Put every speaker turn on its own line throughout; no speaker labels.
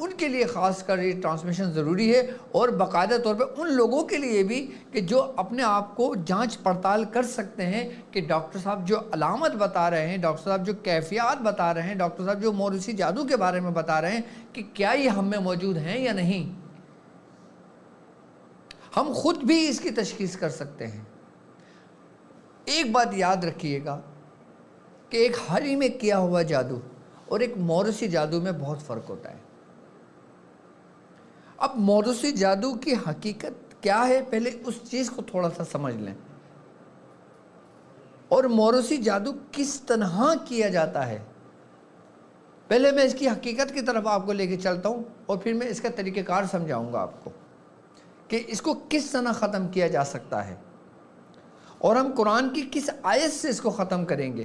ان کے لیے خاص کر یہ ٹرانسمیشن ضروری ہے، اور باقاعدہ طور پہ ان لوگوں کے لیے بھی کہ جو اپنے آپ کو جانچ پڑتال کر سکتے ہیں کہ ڈاکٹر صاحب جو علامت بتا رہے ہیں، ڈاکٹر صاحب جو کیفیات بتا رہے ہیں، ڈاکٹر صاحب جو موروثی جادو کے بارے میں بتا رہے ہیں کہ کیا یہ ہم میں موجود ہیں یا نہیں۔ ہم خود بھی اس کی تشخیص کر سکتے ہیں۔ ایک بات یاد رکھیے گا کہ ایک حال ہی میں کیا ہوا جادو اور ایک موروثی جادو میں بہت فرق ہوتا ہے۔ اب موروثی جادو کی حقیقت کیا ہے، پہلے اس چیز کو تھوڑا سا سمجھ لیں، اور موروثی جادو کس طرح کیا جاتا ہے۔ پہلے میں اس کی حقیقت کی طرف آپ کو لے کے چلتا ہوں، اور پھر میں اس کا طریقہ کار سمجھاؤں گا آپ کو کہ اس کو کس طرح ختم کیا جا سکتا ہے، اور ہم قرآن کی کس آیت سے اس کو ختم کریں گے۔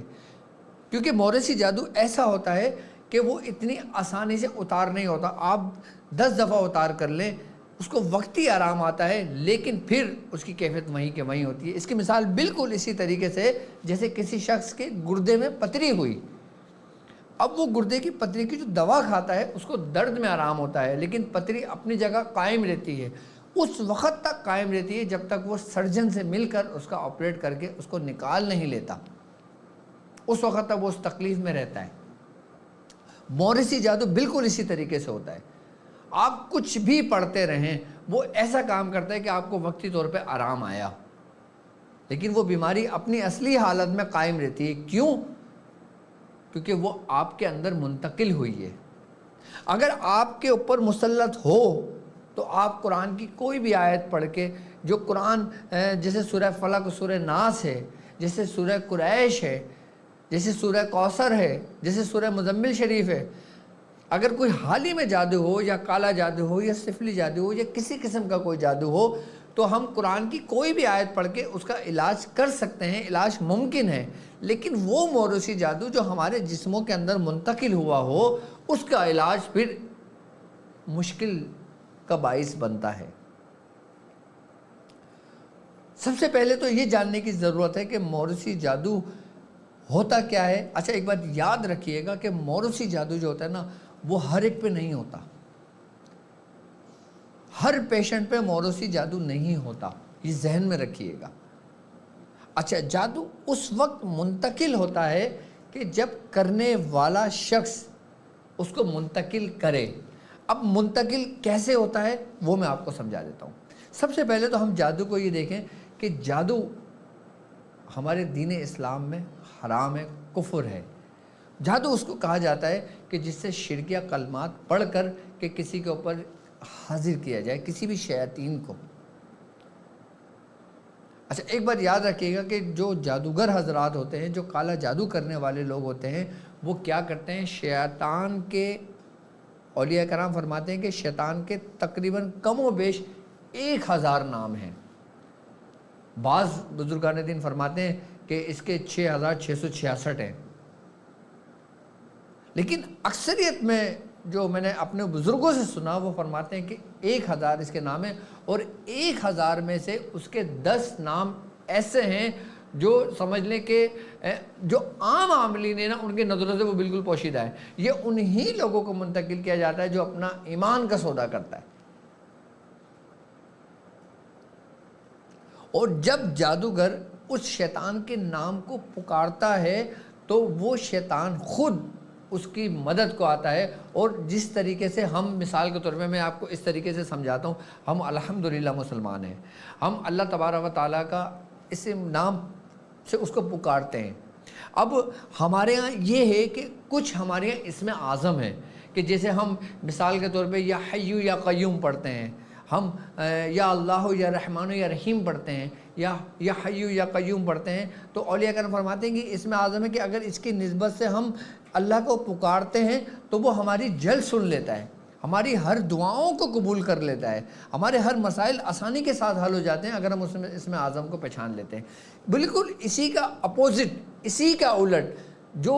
کیونکہ موروثی جادو ایسا ہوتا ہے کہ وہ اتنی آسانی سے اتار نہیں ہوتا۔ آپ 10 دفعہ اتار کر لیں، اس کو وقتی آرام آتا ہے، لیکن پھر اس کی کیفیت وہیں کے وہیں ہوتی ہے۔ اس کی مثال بالکل اسی طریقے سے جیسے کسی شخص کے گردے میں پتری ہوئی، اب وہ گردے کی پتری کی جو دوا کھاتا ہے اس کو درد میں آرام ہوتا ہے، لیکن پتری اپنی جگہ قائم رہتی ہے، اس وقت تک قائم رہتی ہے جب تک وہ سرجن سے مل کر اس کا آپریٹ کر کے اس کو نکال نہیں لیتا، اس وقت تک وہ اس تکلیف میں رہتا ہے۔ موروثی جادو بالکل اسی طریقے سے ہوتا ہے۔ آپ کچھ بھی پڑھتے رہیں، وہ ایسا کام کرتا ہے کہ آپ کو وقتی طور پہ آرام آیا، لیکن وہ بیماری اپنی اصلی حالت میں قائم رہتی ہے۔ کیوں؟ کیونکہ وہ آپ کے اندر منتقل ہوئی ہے۔ اگر آپ کے اوپر مسلط ہو تو آپ قرآن کی کوئی بھی آیت پڑھ کے، جو قرآن جیسے سورہ فلق، سورہ ناس ہے، جیسے سورہ قریش ہے، جیسے سورہ کوثر ہے، جیسے سورہ مزمل شریف ہے، اگر کوئی حالی میں جادو ہو یا کالا جادو ہو یا سفلی جادو ہو یا کسی قسم کا کوئی جادو ہو، تو ہم قرآن کی کوئی بھی آیت پڑھ کے اس کا علاج کر سکتے ہیں، علاج ممکن ہے۔ لیکن وہ موروثی جادو جو ہمارے جسموں کے اندر منتقل ہوا ہو، اس کا علاج پھر مشکل کا باعث بنتا ہے۔ سب سے پہلے تو یہ جاننے کی ضرورت ہے کہ موروثی جادو ہوتا کیا ہے۔ اچھا، ایک بات یاد رکھیے گا کہ موروثی جادو جو ہوتا ہے نا، وہ ہر ایک پہ نہیں ہوتا، ہر پیشنٹ پہ موروثی جادو نہیں ہوتا، یہ ذہن میں رکھیے گا۔ اچھا، جادو اس وقت منتقل ہوتا ہے کہ جب کرنے والا شخص اس کو منتقل کرے۔ اب منتقل کیسے ہوتا ہے وہ میں آپ کو سمجھا دیتا ہوں۔ سب سے پہلے تو ہم جادو کو یہ دیکھیں کہ جادو ہمارے دین اسلام میں حرام ہے، کفر ہے۔ جادو اس کو کہا جاتا ہے کہ جس سے شرکیہ کلمات پڑھ کر کہ کسی کے اوپر حاضر کیا جائے، کسی بھی شیاطین کو۔ اچھا، ایک بات یاد رکھیے گا کہ جو جادوگر حضرات ہوتے ہیں، جو کالا جادو کرنے والے لوگ ہوتے ہیں، وہ کیا کرتے ہیں، شیطان کے، اولیاء کرام فرماتے ہیں کہ شیطان کے تقریباً کم و بیش 1000 نام ہیں۔ بعض بزرگان دین فرماتے ہیں کہ اس کے 6666 ہیں، لیکن اکثریت میں جو میں نے اپنے بزرگوں سے سنا وہ فرماتے ہیں کہ 1000 اس کے نام ہیں، اور 1000 میں سے اس کے 10 نام ایسے ہیں جو سمجھ لیں کہ جو عام عاملین ہیں نا، ان کی نظروں سے وہ بالکل پوشیدہ ہے۔ یہ انہی لوگوں کو منتقل کیا جاتا ہے جو اپنا ایمان کا سودا کرتا ہے۔ اور جب جادوگر اس شیطان کے نام کو پکارتا ہے تو وہ شیطان خود اس کی مدد کو آتا ہے۔ اور جس طریقے سے ہم، مثال کے طور پہ میں آپ کو اس طریقے سے سمجھاتا ہوں، ہم الحمدللہ مسلمان ہیں، ہم اللہ تبارک و تعالیٰ کا اس نام سے اس کو پکارتے ہیں۔ اب ہمارے ہاں یہ ہے کہ کچھ ہمارے یہاں اسم اعظم ہے کہ جیسے ہم مثال کے طور پہ یا حیو یا قیوم پڑھتے ہیں، ہم یا اللہ یا رحمان یا رحیم پڑھتے ہیں، یا حیو یا قیوم پڑھتے ہیں، تو اولیاء کرام فرماتے ہیں کہ اسم اعظم ہے کہ اگر اس کی نسبت سے ہم اللہ کو پکارتے ہیں تو وہ ہماری جلد سن لیتا ہے، ہماری ہر دعاؤں کو قبول کر لیتا ہے، ہمارے ہر مسائل آسانی کے ساتھ حل ہو جاتے ہیں اگر ہم اس میں اعظم کو پہچان لیتے ہیں۔ بالکل اسی کا اپوزٹ، اسی کا الٹ، جو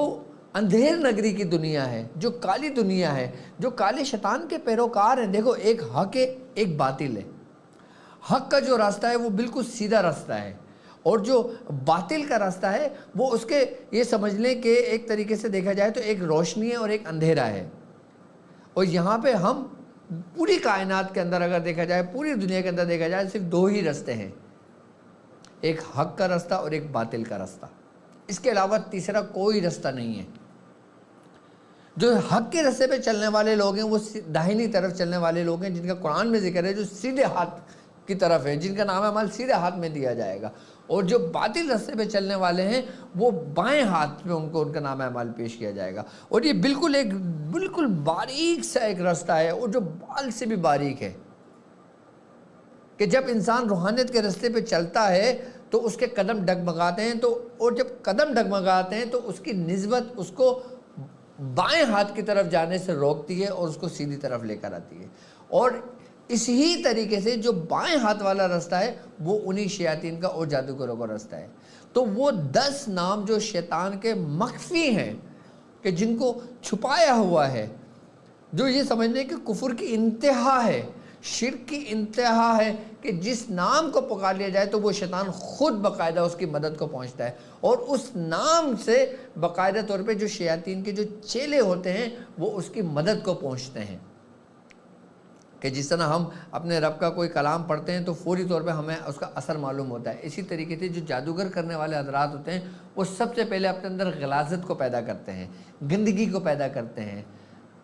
اندھیر نگری کی دنیا ہے، جو کالی دنیا ہے، جو کالے شیطان کے پیروکار ہیں، دیکھو ایک حق ہے، ایک باطل ہے۔ حق کا جو راستہ ہے وہ بالکل سیدھا راستہ ہے، اور جو باطل کا راستہ ہے وہ اس کے، یہ سمجھ لیں کہ ایک طریقے سے دیکھا جائے تو ایک روشنی ہے اور ایک اندھیرا ہے۔ اور یہاں پہ ہم پوری کائنات کے اندر اگر دیکھا جائے، پوری دنیا کے اندر دیکھا جائے، صرف 2 ہی رستے ہیں، ایک حق کا رستہ اور ایک باطل کا رستہ، اس کے علاوہ تیسرا کوئی رستہ نہیں ہے۔ جو حق کے رستے پہ چلنے والے لوگ ہیں وہ داہنی طرف چلنے والے لوگ ہیں، جن کا قرآن میں ذکر ہے، جو سیدھے ہاتھ کی طرف ہے، جن کا نام عمل سیدھے ہاتھ میں دیا جائے گا، اور جو باطل رستے پہ چلنے والے ہیں وہ بائیں ہاتھ میں ان کو ان کا نام عمل پیش کیا جائے گا۔ اور یہ بالکل باریک سا ایک رستہ ہے، اور جو بال سے بھی باریک ہے، کہ جب انسان روحانیت کے رستے پہ چلتا ہے تو اس کے قدم ڈگمگاتے ہیں، اور جب قدم ڈگمگاتے ہیں تو اس کی نسبت اس کو بائیں ہاتھ کی طرف جانے سے روکتی ہے اور اس کو سیدھی طرف لے کر آتی ہے۔ اور اسی طریقے سے جو بائیں ہاتھ والا رستہ ہے وہ انہی شیاطین کا اور جادوگروں کا رستہ ہے۔ تو وہ 10 نام جو شیطان کے مخفی ہیں، کہ جن کو چھپایا ہوا ہے، جو یہ سمجھنے کہ کفر کی انتہا ہے، شرک کی انتہا ہے، کہ جس نام کو پکار لیا جائے تو وہ شیطان خود باقاعدہ اس کی مدد کو پہنچتا ہے، اور اس نام سے باقاعدہ طور پہ جو شیاطین کے جو چیلے ہوتے ہیں وہ اس کی مدد کو پہنچتے ہیں۔ کہ جس طرح ہم اپنے رب کا کوئی کلام پڑھتے ہیں تو فوری طور پہ ہمیں اس کا اثر معلوم ہوتا ہے، اسی طریقے سے جو جادوگر کرنے والے حضرات ہوتے ہیں وہ سب سے پہلے اپنے اندر غلاظت کو پیدا کرتے ہیں، گندگی کو پیدا کرتے ہیں،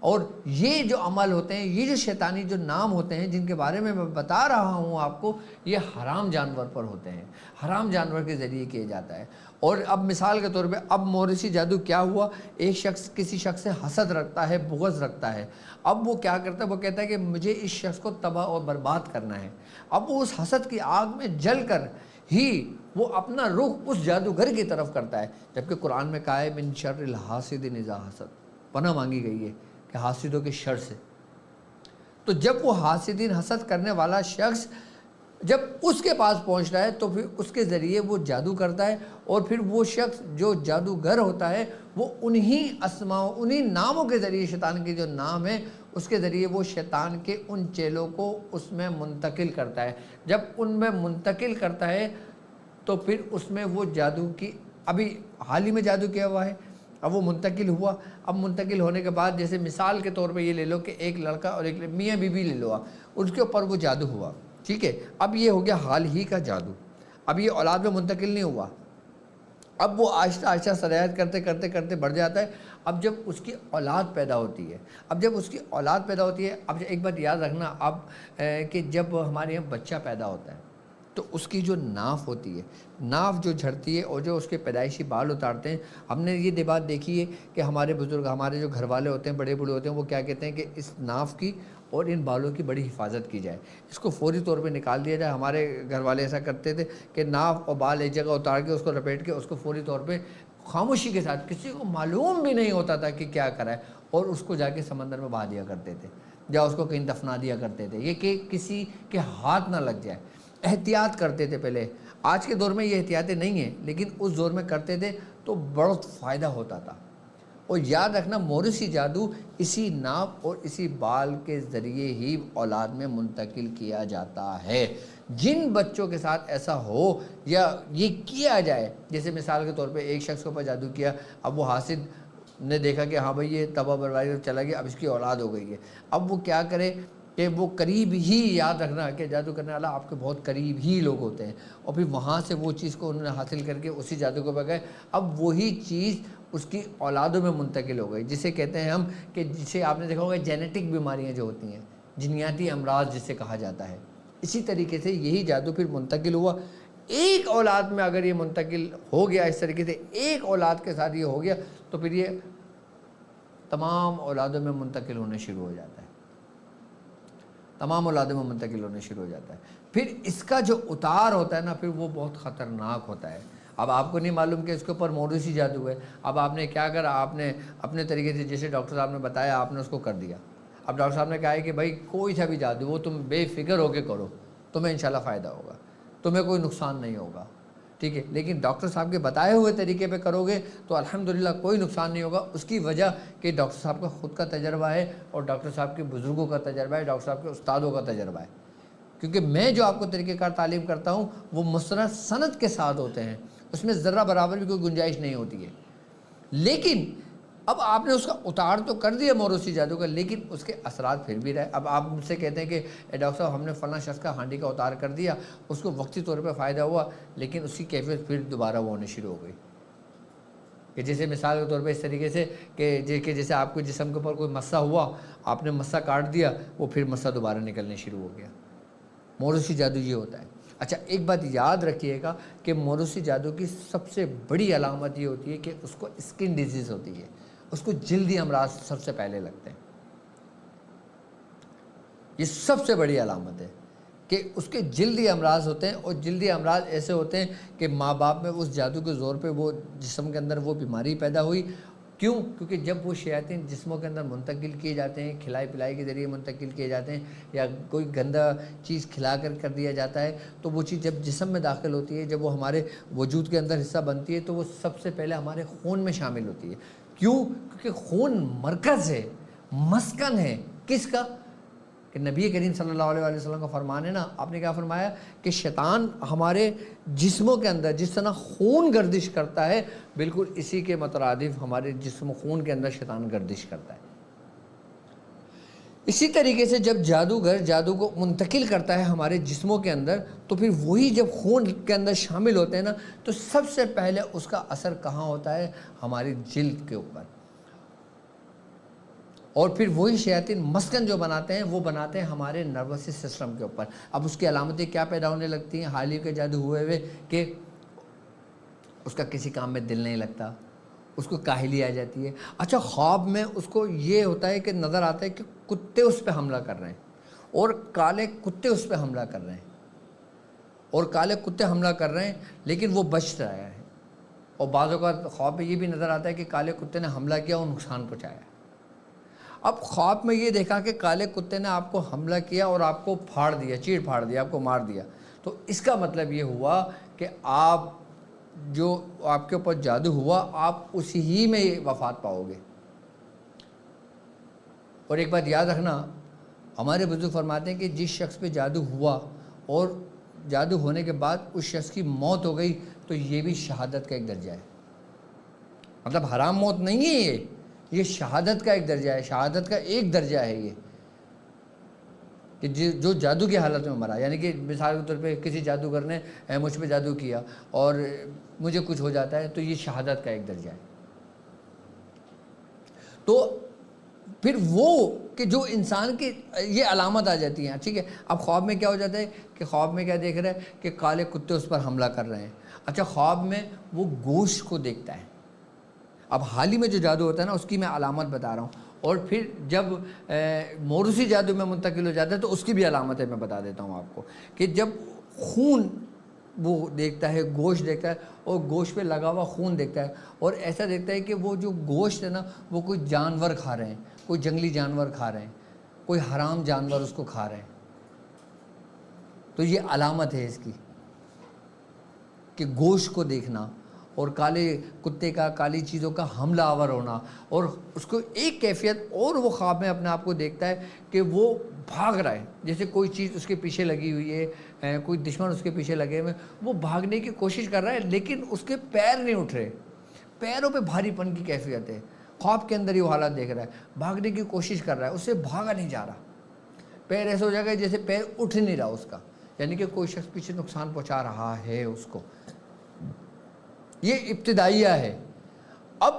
اور یہ جو عمل ہوتے ہیں، یہ جو شیطانی جو نام ہوتے ہیں جن کے بارے میں بتا رہا ہوں آپ کو، یہ حرام جانور پر ہوتے ہیں، حرام جانور کے ذریعے کیا جاتا ہے۔ اور اب مثال کے طور پہ اب موروثی جادو کیا ہوا، ایک شخص کسی شخص سے حسد رکھتا ہے، بغض رکھتا ہے، اب وہ کیا کرتا ہے، وہ کہتا ہے کہ مجھے اس شخص کو تباہ اور برباد کرنا ہے، اب وہ اس حسد کی آگ میں جل کر ہی وہ اپنا رخ اس جادوگر کی طرف کرتا ہے، جبکہ قرآن میں کہا ہے من شر الحاسد اذا حسد، پناہ مانگی گئی ہے کہ حاسدوں کے شر سے۔ تو جب وہ حاسدین حسد کرنے والا شخص جب اس کے پاس پہنچتا ہے تو پھر اس کے ذریعے وہ جادو کرتا ہے، اور پھر وہ شخص جو جادوگر ہوتا ہے وہ انہی اسماء انہی ناموں کے ذریعے، شیطان کے جو نام ہے اس کے ذریعے وہ شیطان کے ان چیلوں کو اس میں منتقل کرتا ہے۔ جب ان میں منتقل کرتا ہے تو پھر اس میں وہ جادو کی، ابھی حال ہی میں جادو کیا ہوا ہے، اب وہ منتقل ہوا، اب منتقل ہونے کے بعد جیسے مثال کے طور پہ یہ لے لو کہ ایک لڑکا اور ایک میاں بیوی لے لو، اس کے اوپر وہ جادو ہوا، ٹھیک ہے، اب یہ ہو گیا حال ہی کا جادو، اب یہ اولاد میں منتقل نہیں ہوا، اب وہ آہستہ آہستہ سرایت کرتے کرتے کرتے بڑھ جاتا ہے۔ اب جب اس کی اولاد پیدا ہوتی ہے، اب ایک بات یاد رکھنا اب کہ جب ہمارے یہاں بچہ پیدا ہوتا ہے تو اس کی جو ناف ہوتی ہے، ناف جو جھڑتی ہے اور جو اس کے پیدائشی بال اتارتے ہیں، ہم نے یہ بات دیکھی ہے کہ ہمارے بزرگ، ہمارے جو گھر والے ہوتے ہیں، بڑے بوڑھے ہوتے ہیں، وہ کیا کہتے ہیں کہ اس ناف کی اور ان بالوں کی بڑی حفاظت کی جائے، اس کو فوری طور پہ نکال دیا جائے۔ ہمارے گھر والے ایسا کرتے تھے کہ ناف اور بال ایک جگہ اتار کے اس کو لپیٹ کے اس کو فوری طور پہ خاموشی کے ساتھ، کسی کو معلوم بھی نہیں ہوتا تھا کہ کیا کرا ہے، اور اس کو جا کے سمندر میں بہا دیا کرتے تھے، یا اس کو کہیں دفنا دیا کرتے تھے، یہ کہ کسی کے ہاتھ نہ لگ جائے، احتیاط کرتے تھے پہلے۔ آج کے دور میں یہ احتیاطیں نہیں ہیں، لیکن اس دور میں کرتے تھے تو بہت فائدہ ہوتا تھا۔ اور یاد رکھنا موروثی جادو اسی ناف اور اسی بال کے ذریعے ہی اولاد میں منتقل کیا جاتا ہے۔ جن بچوں کے ساتھ ایسا ہو یا یہ کیا جائے، جیسے مثال کے طور پہ ایک شخص کے اوپر جادو کیا، اب وہ حاسد نے دیکھا کہ ہاں بھائی یہ تباہ بربادی چلا گیا، اب اس کی اولاد ہو گئی ہے، اب وہ کیا کرے کہ وہ قریب ہی، یاد رکھنا کہ جادو کرنے والا آپ کے بہت قریب ہی لوگ ہوتے ہیں، اور پھر وہاں سے وہ چیز کو انہوں نے حاصل کر کے اسی جادو کو بگائے، اب وہی چیز اس کی اولادوں میں منتقل ہو گئی، جسے کہتے ہیں ہم کہ جسے آپ نے دیکھا ہوگا جینیٹک بیماریاں جو ہوتی ہیں، جنیاتی امراض جسے کہا جاتا ہے، اسی طریقے سے یہی جادو پھر منتقل ہوا۔ ایک اولاد میں اگر یہ منتقل ہو گیا، اس طریقے سے ایک اولاد کے ساتھ یہ ہو گیا تو پھر یہ تمام اولادوں میں منتقل ہونے شروع ہو جاتا ہے، تمام اولادوں میں منتقل ہونے شروع ہو جاتا ہے۔ پھر اس کا جو اتار ہوتا ہے نا، پھر وہ بہت خطرناک ہوتا ہے۔ اب آپ کو نہیں معلوم کہ اس کے اوپر موروثی جادو ہے، اب آپ نے کیا کرا، آپ نے اپنے طریقے سے جیسے ڈاکٹر صاحب نے بتایا آپ نے اس کو کر دیا۔ اب ڈاکٹر صاحب نے کہا ہے کہ بھائی کوئی سا بھی جادو وہ تم بے فکر ہو کے کرو، تمہیں انشاءاللہ فائدہ ہوگا، تمہیں کوئی نقصان نہیں ہوگا، ٹھیک ہے، لیکن ڈاکٹر صاحب کے بتائے ہوئے طریقے پہ کرو گے تو الحمدللہ کوئی نقصان نہیں ہوگا۔ اس کی وجہ کہ ڈاکٹر صاحب کا خود کا تجربہ ہے، اور ڈاکٹر صاحب کے بزرگوں کا تجربہ ہے، ڈاکٹر صاحب کے استادوں کا تجربہ ہے، کیونکہ میں جو آپ کو طریقہ کار تعلیم کرتا ہوں وہ مستند سند کے ساتھ ہوتے ہیں، اس میں ذرہ برابر بھی کوئی گنجائش نہیں ہوتی ہے۔ لیکن اب آپ نے اس کا اتار تو کر دیا موروثی جادو کا، لیکن اس کے اثرات پھر بھی رہے۔ اب آپ مجھ سے کہتے ہیں کہ ڈاکٹر صاحب ہم نے فلاں شخص کا ہانڈی کا اتار کر دیا، اس کو وقتی طور پہ فائدہ ہوا، لیکن اس کی کیفیت پھر دوبارہ وہ ہونے شروع ہو گئی۔ کہ جیسے مثال کے طور پہ اس طریقے سے کہ جیسے آپ کو جسم کے اوپر کوئی مسا ہوا، آپ نے مسا کاٹ دیا، وہ پھر مسا دوبارہ نکلنے شروع ہو گیا۔ موروثی جادو یہ ہوتا ہے۔ اچھا ایک بات یاد رکھیے گا کہ موروثی جادو کی سب سے بڑی علامت یہ ہوتی ہے کہ اس کو اسکن ڈیزیز ہوتی ہے، اس کو جلدی امراض سب سے پہلے لگتے ہیں۔ یہ سب سے بڑی علامت ہے کہ اس کے جلدی امراض ہوتے ہیں، اور جلدی امراض ایسے ہوتے ہیں کہ ماں باپ میں اس جادو کے زور پہ وہ جسم کے اندر وہ بیماری پیدا ہوئی۔ کیوں؟ کیونکہ جب وہ شیاطین جسموں کے اندر منتقل کیے جاتے ہیں، کھلائی پلائی کے ذریعے منتقل کیے جاتے ہیں، یا کوئی گندا چیز کھلا کر دیا جاتا ہے، تو وہ چیز جب جسم میں داخل ہوتی ہے، جب وہ ہمارے وجود کے اندر حصہ بنتی ہے، تو وہ سب سے پہلے ہمارے خون میں شامل ہوتی ہے۔ کیوں؟ کیونکہ خون مرکز ہے، مسکن ہے کس کا؟ کہ نبی کریم صلی اللہ علیہ وسلم کا فرمان ہے نا، آپ نے کیا فرمایا کہ شیطان ہمارے جسموں کے اندر جس طرح خون گردش کرتا ہے، بالکل اسی کے مترادف ہمارے جسم خون کے اندر شیطان گردش کرتا ہے۔ اسی طریقے سے جب جادوگر جادو کو منتقل کرتا ہے ہمارے جسموں کے اندر، تو پھر وہی جب خون کے اندر شامل ہوتے ہیں نا، تو سب سے پہلے اس کا اثر کہاں ہوتا ہے؟ ہماری جلد کے اوپر۔ اور پھر وہی شیاطین مسکن جو بناتے ہیں، وہ بناتے ہیں ہمارے نروس سسٹم کے اوپر۔ اب اس کی علامتیں کیا پیدا ہونے لگتی ہیں حال ہی کے جادو ہوئے کہ اس کا کسی کام میں دل نہیں لگتا، اس کو کاہلی آ جاتی ہے۔ اچھا خواب میں اس کو یہ ہوتا ہے کہ نظر آتا ہے کہ کتے اس پہ حملہ کر رہے ہیں، اور کالے کتے اس پہ حملہ کر رہے ہیں، اور کالے کتے حملہ کر رہے ہیں لیکن وہ بچ رہا ہے۔ اور بعض اوقات خواب میں یہ بھی نظر آتا ہے کہ کالے کتے نے حملہ کیا اور نقصان پہنچایا۔ اب خواب میں یہ دیکھا کہ کالے کتے نے آپ کو حملہ کیا اور آپ کو پھاڑ دیا، چیڑ پھاڑ دیا، آپ کو مار دیا، تو اس کا مطلب یہ ہوا کہ آپ جو آپ کے اوپر جادو ہوا، آپ اسی ہی میں وفات پاؤ گے۔ اور ایک بات یاد رکھنا، ہمارے بزرگ فرماتے ہیں کہ جس شخص پہ جادو ہوا اور جادو ہونے کے بعد اس شخص کی موت ہو گئی، تو یہ بھی شہادت کا ایک درجہ ہے۔ مطلب حرام موت نہیں ہے، یہ شہادت کا ایک درجہ ہے، شہادت کا ایک درجہ ہے یہ، کہ جو جادو کی حالت میں مرا۔ یعنی کہ مثال کے طور پہ کسی جادوگر نے مجھ پہ جادو کیا اور مجھے کچھ ہو جاتا ہے، تو یہ شہادت کا ایک درجہ ہے۔ تو پھر وہ کہ جو انسان کی یہ علامت آ جاتی ہیں، ٹھیک ہے۔ اب خواب میں کیا ہو جاتا ہے کہ خواب میں کیا دیکھ رہا ہے کہ کالے کتے اس پر حملہ کر رہے ہیں۔ اچھا خواب میں وہ گوشت کو دیکھتا ہے۔ اب حال ہی میں جو جادو ہوتا ہے نا، اس کی میں علامت بتا رہا ہوں، اور پھر جب موروثی جادو میں منتقل ہو جاتا ہے تو اس کی بھی علامتیں میں بتا دیتا ہوں آپ کو، کہ جب خون وہ دیکھتا ہے، گوشت دیکھتا ہے، اور گوشت پہ لگا ہوا خون دیکھتا ہے، اور ایسا دیکھتا ہے کہ وہ جو گوشت ہے نا، وہ کوئی جانور کھا رہے ہیں، کوئی جنگلی جانور کھا رہے ہیں، کوئی حرام جانور اس کو کھا رہے ہیں۔ تو یہ علامت ہے اس کی کہ گوشت کو دیکھنا، اور کالے کتے کا، کالی چیزوں کا حملہ آور ہونا، اور اس کو ایک کیفیت اور وہ خواب میں اپنے آپ کو دیکھتا ہے کہ وہ بھاگ رہا ہے، جیسے کوئی چیز اس کے پیچھے لگی ہوئی ہے، کوئی دشمن اس کے پیچھے لگے ہوئے، وہ بھاگنے کی کوشش کر رہا ہے لیکن اس کے پیر نہیں اٹھ رہے، پیروں پہ بھاری پن کی کیفیت ہے۔ خواب کے اندر یہ حالات دیکھ رہا ہے، بھاگنے کی کوشش کر رہا ہے، اس سے بھاگا نہیں جا رہا، پیر ایسا ہو جائے گا جیسے پیر اٹھ نہیں رہا اس کا، یعنی کہ کوئی شخص پیچھے نقصان پہنچا رہا ہے اس کو۔ یہ ابتدائیہ ہے۔ اب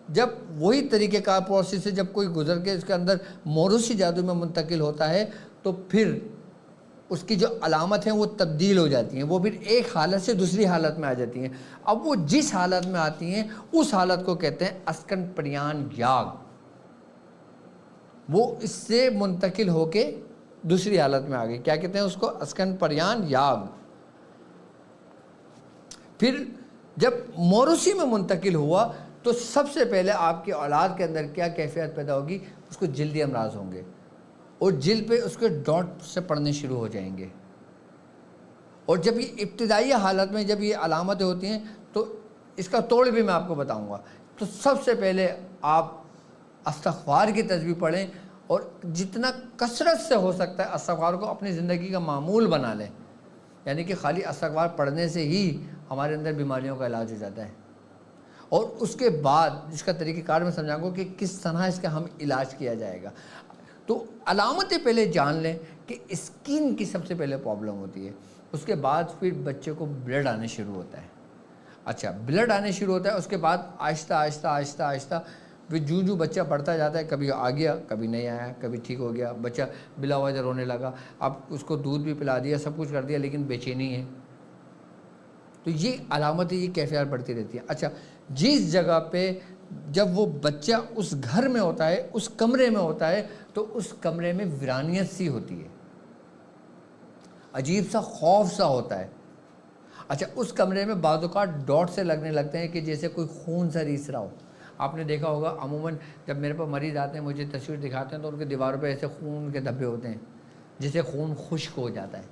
جب وہی طریقہ کار پروسیس سے جب کوئی گزر کے اس کے اندر موروثی جادو میں منتقل ہوتا ہے، تو پھر اس کی جو علامت ہیں وہ تبدیل ہو جاتی ہیں، وہ پھر ایک حالت سے دوسری حالت میں آ جاتی ہیں۔ اب وہ جس حالت میں آتی ہیں اس حالت کو کہتے ہیں اسکن پریان یاگ۔ وہ اس سے منتقل ہو کے دوسری حالت میں آ گئی، کیا کہتے ہیں اس کو؟ اسکن پریان یاگ۔ پھر جب موروثی میں منتقل ہوا تو سب سے پہلے آپ کی اولاد کے اندر کیا کیفیت پیدا ہوگی؟ اس کو جلدی امراض ہوں گے، اور جلد پہ اس کے ڈاٹ سے پڑنے شروع ہو جائیں گے۔ اور جب یہ ابتدائی حالت میں جب یہ علامتیں ہوتی ہیں تو اس کا توڑ بھی میں آپ کو بتاؤں گا۔ تو سب سے پہلے آپ استغفار کی تسبیح پڑھیں، اور جتنا کثرت سے ہو سکتا ہے استغفار کو اپنی زندگی کا معمول بنا لیں۔ یعنی کہ خالی استغفار پڑھنے سے ہی ہمارے اندر بیماریوں کا علاج ہو جاتا ہے، اور اس کے بعد جس کا طریقہ کار میں سمجھاؤں گا کہ کس طرح اس کا ہم علاج کیا جائے گا۔ تو علامتیں پہلے جان لیں کہ اسکن کی سب سے پہلے پرابلم ہوتی ہے، اس کے بعد پھر بچے کو بلڈ آنے شروع ہوتا ہے۔ اچھا، بلڈ آنے شروع ہوتا ہے، اس کے بعد آہستہ آہستہ آہستہ آہستہ پھر جو بچہ بڑھتا جاتا ہے، کبھی آ گیا کبھی نہیں آیا، کبھی ٹھیک ہو گیا، بچہ بلا وجہ رونے لگا، اب اس کو دودھ بھی پلا دیا، سب کچھ کر دیا، لیکن بے چینی ہے۔ تو یہ علامتیں، یہ کیفیات بڑھتی رہتی ہیں۔ اچھا، جس جگہ پہ جب وہ بچہ اس گھر میں ہوتا ہے، اس کمرے میں ہوتا ہے، تو اس کمرے میں ویرانیت سی ہوتی ہے، عجیب سا خوف سا ہوتا ہے۔ اچھا، اس کمرے میں بعض اوقات ڈاٹ سے لگنے لگتے ہیں کہ جیسے کوئی خون سا ریس رہا ہو۔ آپ نے دیکھا ہوگا عموماً جب میرے پاس مریض آتے ہیں، مجھے تصویر دکھاتے ہیں، تو ان کے دیواروں پہ ایسے خون کے دھبے ہوتے ہیں، جیسے خون خشک ہو جاتا ہے،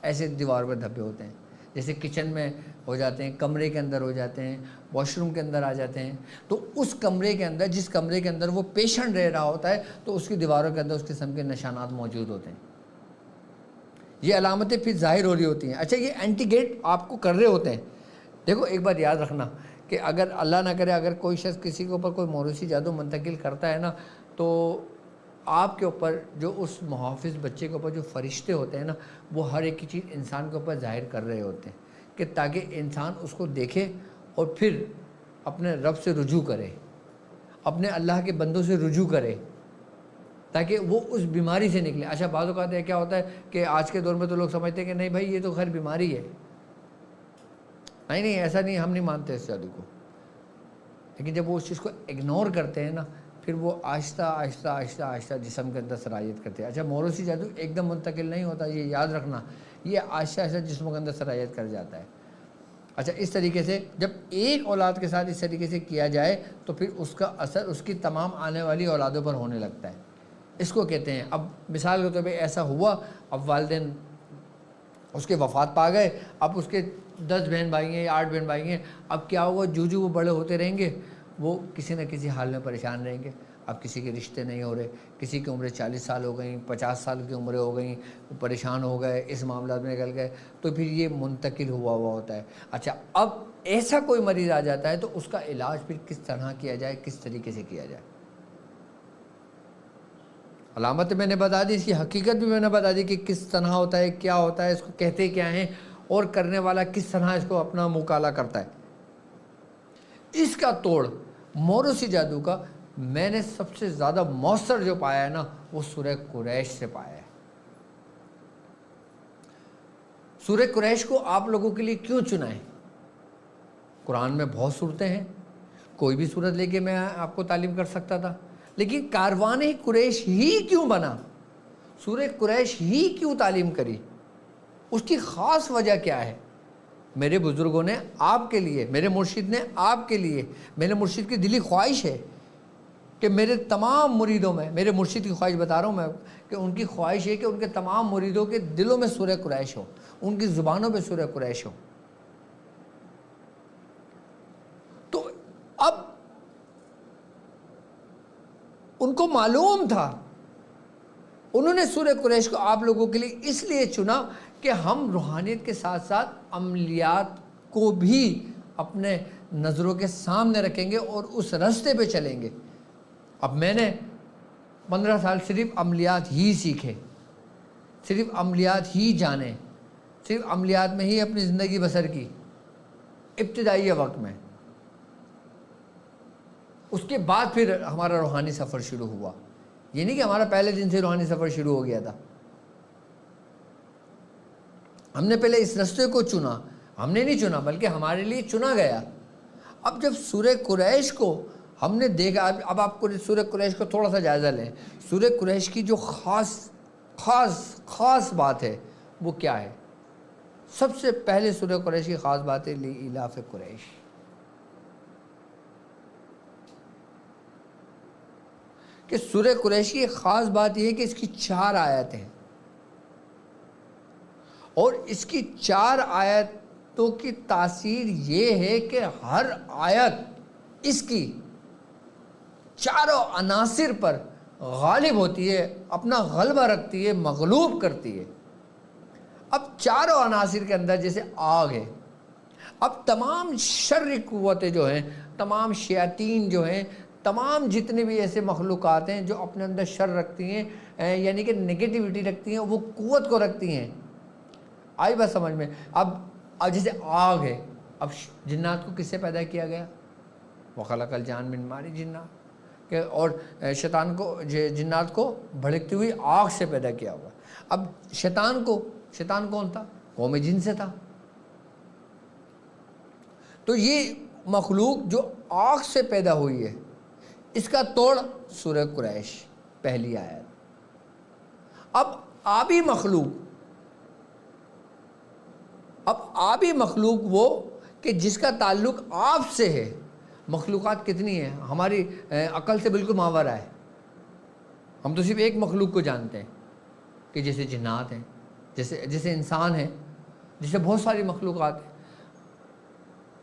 ایسے دیواروں پہ دھبے ہوتے ہیں، جیسے کچن میں ہو جاتے ہیں، کمرے کے اندر ہو جاتے ہیں، واش روم کے اندر آ جاتے ہیں۔ تو اس کمرے کے اندر، جس کمرے کے اندر وہ پیشنٹ رہ رہا ہوتا ہے، تو اس کی دیواروں کے اندر اس قسم کے نشانات موجود ہوتے ہیں۔ یہ علامتیں پھر ظاہر ہو رہی ہوتی ہیں۔ اچھا، یہ اینٹی گیٹ آپ کو کر رہے ہوتے ہیں۔ دیکھو، ایک بات یاد رکھنا کہ اگر اللہ نہ کرے اگر کوئی شخص کسی کے اوپر کوئی موروثی جادو منتقل کرتا ہے نا، تو آپ کے اوپر جو اس محافظ بچے کے اوپر جو فرشتے ہوتے ہیں نا، وہ ہر ایک چیز انسان کے اوپر ظاہر کر رہے ہوتے ہیں کہ تاکہ انسان اس کو دیکھے اور پھر اپنے رب سے رجوع کرے، اپنے اللہ کے بندوں سے رجوع کرے، تاکہ وہ اس بیماری سے نکلے۔ اچھا، بعض اوقات یہ کیا ہوتا ہے کہ آج کے دور میں تو لوگ سمجھتے ہیں کہ نہیں بھائی، یہ تو خیر بیماری ہے۔ نہیں، ایسا نہیں، ہم نہیں مانتے اس جادو کو۔ لیکن جب وہ اس چیز کو اگنور کرتے ہیں نا، پھر وہ آہستہ آہستہ آہستہ آہستہ جسم کے اندر سرایت کرتے ہیں۔ اچھا، موروثی جادو ایک دم منتقل نہیں ہوتا، یہ یاد رکھنا، یہ آہستہ آہستہ جسموں کے اندر سرایت کر جاتا ہے۔ اچھا، اس طریقے سے جب ایک اولاد کے ساتھ اس طریقے سے کیا جائے تو پھر اس کا اثر اس کی تمام آنے والی اولادوں پر ہونے لگتا ہے۔ اس کو کہتے ہیں، اب مثال کے طور پہ ایسا ہوا، اب والدین اس کے وفات پا گئے، اب اس کے 10 بہن بھائی ہیں یا 8 بہن بھائی ہیں، اب کیا ہوگا، جو وہ بڑے ہوتے رہیں گے، وہ کسی نہ کسی حال میں پریشان رہیں گے۔ اب کسی کے رشتے نہیں ہو رہے، کسی کی عمریں 40 سال ہو گئیں، 50 سال کی عمریں ہو گئیں، وہ پریشان ہو گئے، اس معاملات میں نکل گئے، تو پھر یہ منتقل ہوا ہوتا ہے۔ اچھا، اب ایسا کوئی مریض آ جاتا ہے تو اس کا علاج پھر کس طرح کیا جائے، کس طریقے سے کیا جائے۔ علامت میں نے بتا دی، اس کی حقیقت بھی میں نے بتا دی کہ کس طرح ہوتا ہے، کیا ہوتا ہے، اس کو کہتے کیا ہیں، اور کرنے والا کس طرح اس کو اپنا مکالا کرتا ہے۔ اس کا توڑ موروثی جادو کا میں نے سب سے زیادہ مؤثر جو پایا ہے نا، وہ سورہ قریش سے پایا ہے۔ سورہ قریش کو آپ لوگوں کے لیے کیوں چنا ہے؟ قرآن میں بہت صورتیں ہیں، کوئی بھی صورت لے کے میں آپ کو تعلیم کر سکتا تھا، لیکن کاروان قریش ہی کیوں بنا؟ سورہ قریش ہی کیوں تعلیم کری؟ اس کی خاص وجہ کیا ہے؟ میرے بزرگوں نے آپ کے لیے، میرے مرشد نے آپ کے لیے، میرے مرشد کی دلی خواہش ہے کہ میرے تمام مریدوں میں، میرے مرشد کی خواہش بتا رہا ہوں میں، کہ ان کی خواہش ہے کہ ان کے تمام مریدوں کے دلوں میں سورہ قریش ہو، ان کی زبانوں پہ سورہ قریش ہو۔ تو اب ان کو معلوم تھا، انہوں نے سورہ قریش کو آپ لوگوں کے لیے اس لیے چنا کہ ہم روحانیت کے ساتھ ساتھ عملیات کو بھی اپنے نظروں کے سامنے رکھیں گے اور اس راستے پہ چلیں گے۔ اب میں نے 15 سال صرف عملیات ہی سیکھے، صرف عملیات ہی جانے، صرف عملیات میں ہی اپنی زندگی بسر کی ابتدائی وقت میں۔ اس کے بعد پھر ہمارا روحانی سفر شروع ہوا۔ یہ نہیں کہ ہمارا پہلے دن سے روحانی سفر شروع ہو گیا تھا، ہم نے پہلے اس راستے کو چنا، ہم نے نہیں چنا بلکہ ہمارے لیے چنا گیا۔ اب جب سورہ قریش کو ہم نے دیکھا، اب آپ کو سورہ قریش کو تھوڑا سا جائزہ لیں۔ سورہ قریش کی جو خاص بات ہے وہ کیا ہے؟ سب سے پہلے سورہ قریش کی خاص بات ہے لإلاف قریش۔ کہ سورہ قریش کی خاص بات یہ ہے کہ اس کی 4 آیتیں ہیں، اور اس کی 4 آیتوں کی تاثیر یہ ہے کہ ہر آیت اس کی چاروں عناصر پر غالب ہوتی ہے، اپنا غلبہ رکھتی ہے، مغلوب کرتی ہے۔ اب چاروں عناصر کے اندر جیسے آگ ہے، اب تمام شر قوتیں جو ہیں، تمام شیاطین جو ہیں، تمام جتنے بھی ایسے مخلوقات ہیں جو اپنے اندر شر رکھتی ہیں، یعنی کہ نگیٹیوٹی رکھتی ہیں، وہ قوت کو رکھتی ہیں. آئی بات سمجھ میں؟ اب جیسے آگ ہے، اب جنات کو کس سے پیدا کیا گیا؟ وَخَلَقَ الْجَانَّ مِن مَارِجٍ مِن نَارٍ، کہ اور شیطان کو، جنات کو بھڑکتی ہوئی آگ سے پیدا کیا ہوا. اب شیطان کون تھا؟ قوم جن سے تھا. تو یہ مخلوق جو آگ سے پیدا ہوئی ہے، اس کا توڑ سورہ قریش پہلی آیت. اب آبی مخلوق وہ کہ جس کا تعلق آب سے ہے. مخلوقات کتنی ہیں؟ ہماری عقل سے بالکل ماورا ہے. ہم تو صرف ایک مخلوق کو جانتے ہیں کہ جیسے جنات ہیں، جیسے انسان ہیں، جیسے بہت ساری مخلوقات ہیں.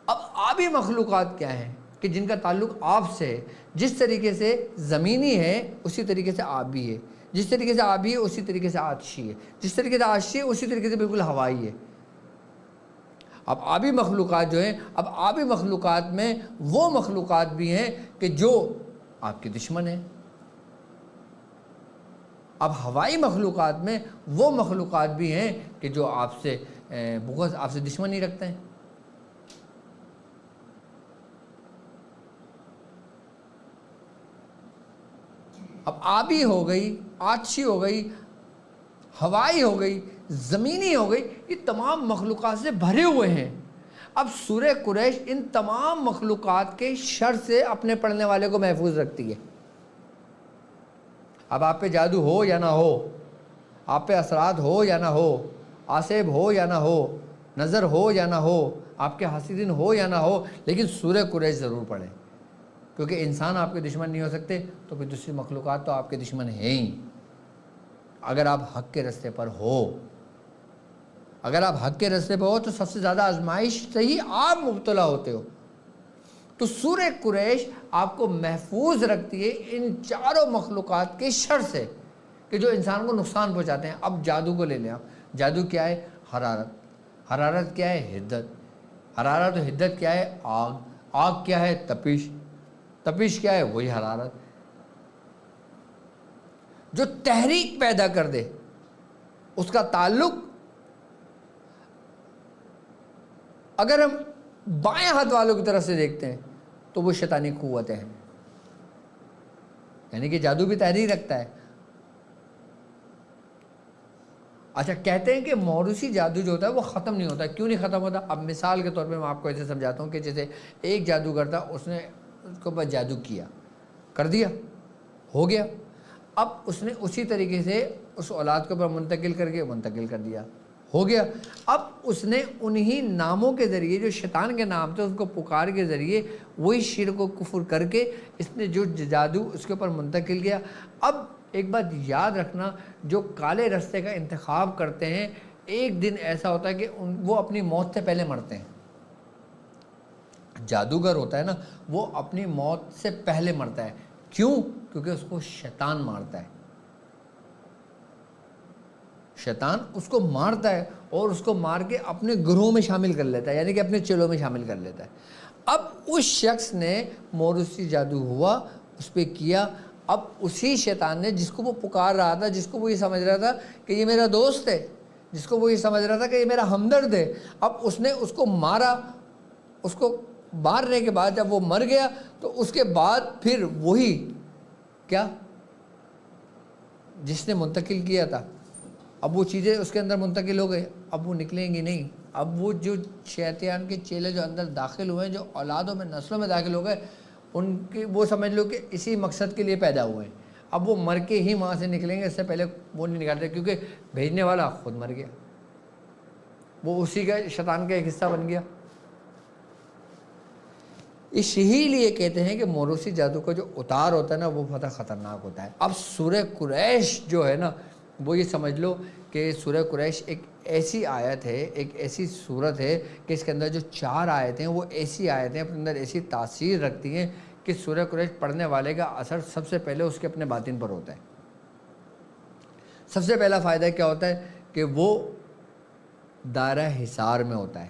اب آبی مخلوقات کیا ہیں کہ جن کا تعلق آب سے ہے. جس طریقے سے زمینی ہے اسی طریقے سے آبی ہے، جس طریقے سے آبی ہے اسی طریقے سے آتشی ہے، جس طریقے سے آتشی ہے اسی طریقے سے بالکل ہوائی ہے. اب آبی مخلوقات جو ہیں، اب آبی مخلوقات میں وہ مخلوقات بھی ہیں کہ جو آپ کے دشمن ہیں. اب ہوائی مخلوقات میں وہ مخلوقات بھی ہیں کہ جو آپ سے بغض، آپ سے دشمنی رکھتے ہیں. اب آبی ہو گئی، آتشی ہو گئی، ہوائی ہو گئی، زمینی ہو گئی، یہ تمام مخلوقات سے بھرے ہوئے ہیں. اب سورہ قریش ان تمام مخلوقات کے شر سے اپنے پڑھنے والے کو محفوظ رکھتی ہے. اب آپ پہ جادو ہو یا نہ ہو، آپ پہ اثرات ہو یا نہ ہو، آسیب ہو یا نہ ہو، نظر ہو یا نہ ہو، آپ کے حاسدین ہو یا نہ ہو، لیکن سورہ قریش ضرور پڑھیں. کیونکہ انسان آپ کے دشمن نہیں ہو سکتے تو پھر دوسری مخلوقات تو آپ کے دشمن ہیں ہی. اگر آپ حق کے راستے پر ہو، اگر آپ حق کے راستے پر ہو تو سب سے زیادہ آزمائش سے ہی آپ مبتلا ہوتے ہو. تو سورہ قریش آپ کو محفوظ رکھتی ہے ان چاروں مخلوقات کے شر سے کہ جو انسان کو نقصان پہنچاتے ہیں. اب جادو کو لے لیں آپ. جادو کیا ہے؟ حرارت. حرارت کیا ہے؟ حدت. حرارت و حدت کیا ہے؟ آگ. آگ کیا ہے؟ تپش. تپش کیا ہے؟ وہی حرارت. جو تحریک پیدا کر دے اس کا تعلق، اگر ہم بائیں ہاتھ والوں کی طرف سے دیکھتے ہیں تو وہ شیطانی قوتیں ہیں. یعنی کہ جادو بھی تحریک رکھتا ہے. اچھا، کہتے ہیں کہ موروثی جادو جو ہوتا ہے وہ ختم نہیں ہوتا. کیوں نہیں ختم ہوتا؟ اب مثال کے طور پہ میں آپ کو ایسے سمجھاتا ہوں کہ جیسے ایک جادوگر تھا، اس نے اس کو بس جادو کیا، کر دیا، ہو گیا. اب اس نے اسی طریقے سے اس اولاد کے اوپر منتقل کر دیا، ہو گیا. اب اس نے انہی ناموں کے ذریعے، جو شیطان کے نام تھے، اس کو پکار کے ذریعے وہی شرک و کفر کر کے اس نے جو جادو اس کے اوپر منتقل کیا. اب ایک بات یاد رکھنا، جو کالے رستے کا انتخاب کرتے ہیں، ایک دن ایسا ہوتا ہے کہ وہ اپنی موت سے پہلے مرتے ہیں. جادوگر ہوتا ہے نا، وہ اپنی موت سے پہلے مرتا ہے. کیوں؟ کیونکہ اس کو شیطان مارتا ہے. شیطان اس کو مارتا ہے اور اس کو مار کے اپنے گروہ میں شامل کر لیتا ہے، یعنی کہ اپنے چیلوں میں شامل کر لیتا ہے. اب اس شخص نے موروثی جادو ہوا، اس پہ کیا. اب اسی شیطان نے، جس کو وہ پکار رہا تھا، جس کو وہ یہ سمجھ رہا تھا کہ یہ میرا دوست ہے، جس کو وہ یہ سمجھ رہا تھا کہ یہ میرا ہمدرد ہے، اب اس نے اس کو مارا. اس کو مارنے کے بعد جب وہ مر گیا تو اس کے بعد پھر وہی کیا جس نے منتقل کیا تھا، اب وہ چیزیں اس کے اندر منتقل ہو گئے. اب وہ نکلیں گی نہیں. اب وہ جو شیطان کے چیلے جو اندر داخل ہوئے ہیں، جو اولادوں میں، نسلوں میں داخل ہو گئے، ان کی وہ سمجھ لو کہ اسی مقصد کے لیے پیدا ہوئے ہیں. اب وہ مر کے ہی وہاں سے نکلیں گے، اس سے پہلے وہ نہیں نکالتے، کیونکہ بھیجنے والا خود مر گیا، وہ اسی کا شیطان کا ایک حصہ بن گیا. اسی لیے کہتے ہیں کہ موروثی جادو کا جو اتار ہوتا ہے نا، وہ بہت خطرناک ہوتا ہے. اب سورہ قریش جو ہے نا، وہ یہ سمجھ لو کہ سورہ قریش ایک ایسی آیت ہے، ایک ایسی صورت ہے کہ اس کے اندر جو 4 آیتیں ہیں وہ ایسی آیتیں اپنے اندر ایسی تاثیر رکھتی ہیں کہ سورہ قریش پڑھنے والے کا اثر سب سے پہلے اس کے اپنے باطن پر ہوتا ہے. سب سے پہلا فائدہ کیا ہوتا ہے کہ وہ دائرہ حصار میں ہوتا ہے.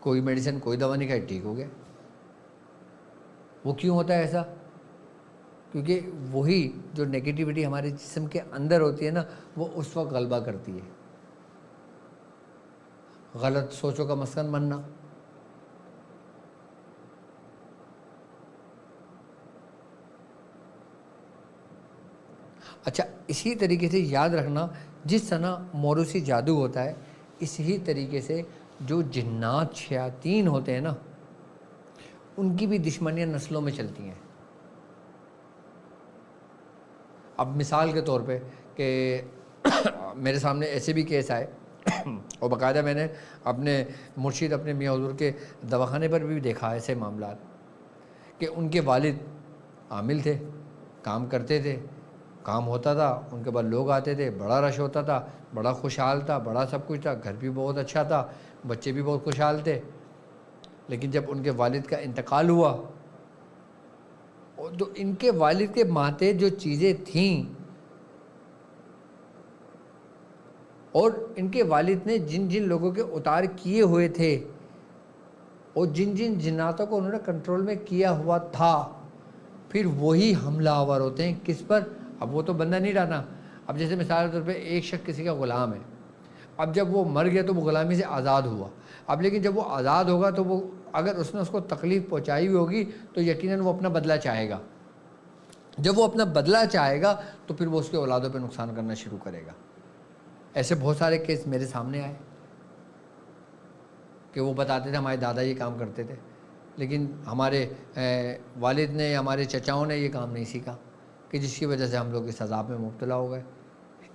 کوئی میڈیسن کوئی دوا نہیں کھائی ٹھیک ہو گیا. وہ کیوں ہوتا ہے ایسا؟ کیونکہ وہی جو نگیٹیوٹی ہمارے جسم کے اندر ہوتی ہے نا وہ اس وقت غلبہ کرتی ہے. غلط سوچوں کا مسکن بننا، اچھا اسی طریقے سے یاد رکھنا جس طرح موروثی جادو ہوتا ہے اسی طریقے سے جو جنات شیاطین ہوتے ہیں نا ان کی بھی دشمنیاں نسلوں میں چلتی ہیں. اب مثال کے طور پہ کہ میرے سامنے ایسے بھی کیس آئے اور باقاعدہ میں نے اپنے مرشد اپنے میاں حضور کے دواخانے پر بھی دیکھا ایسے معاملات کہ ان کے والد عامل تھے، کام کرتے تھے، کام ہوتا تھا، ان کے بعد لوگ آتے تھے، بڑا رش ہوتا تھا، بڑا خوشحال تھا، بڑا سب کچھ تھا، گھر بھی بہت اچھا تھا، بچے بھی بہت خوشحال تھے. لیکن جب ان کے والد کا انتقال ہوا تو ان کے والد کے ماتحت جو چیزیں تھیں اور ان کے والد نے جن جن لوگوں کے اتار کیے ہوئے تھے اور جن جن جناتوں کو انہوں نے کنٹرول میں کیا ہوا تھا پھر وہی حملہ آور ہوتے ہیں کس پر؟ اب وہ تو بندہ نہیں رہنا. اب جیسے مثال کے طور پہ ایک شخص کسی کا غلام ہے، اب جب وہ مر گیا تو وہ غلامی سے آزاد ہوا. اب لیکن جب وہ آزاد ہوگا تو وہ اگر اس نے اس کو تکلیف پہنچائی ہوئی ہوگی تو یقیناً وہ اپنا بدلہ چاہے گا. جب وہ اپنا بدلہ چاہے گا تو پھر وہ اس کے اولادوں پہ نقصان کرنا شروع کرے گا. ایسے بہت سارے کیس میرے سامنے آئے کہ وہ بتاتے تھے ہمارے دادا یہ کام کرتے تھے لیکن ہمارے والد نے ہمارے چچاؤں نے یہ کام نہیں سیکھا کہ جس کی وجہ سے ہم لوگ اس عذاب میں مبتلا ہو گئے.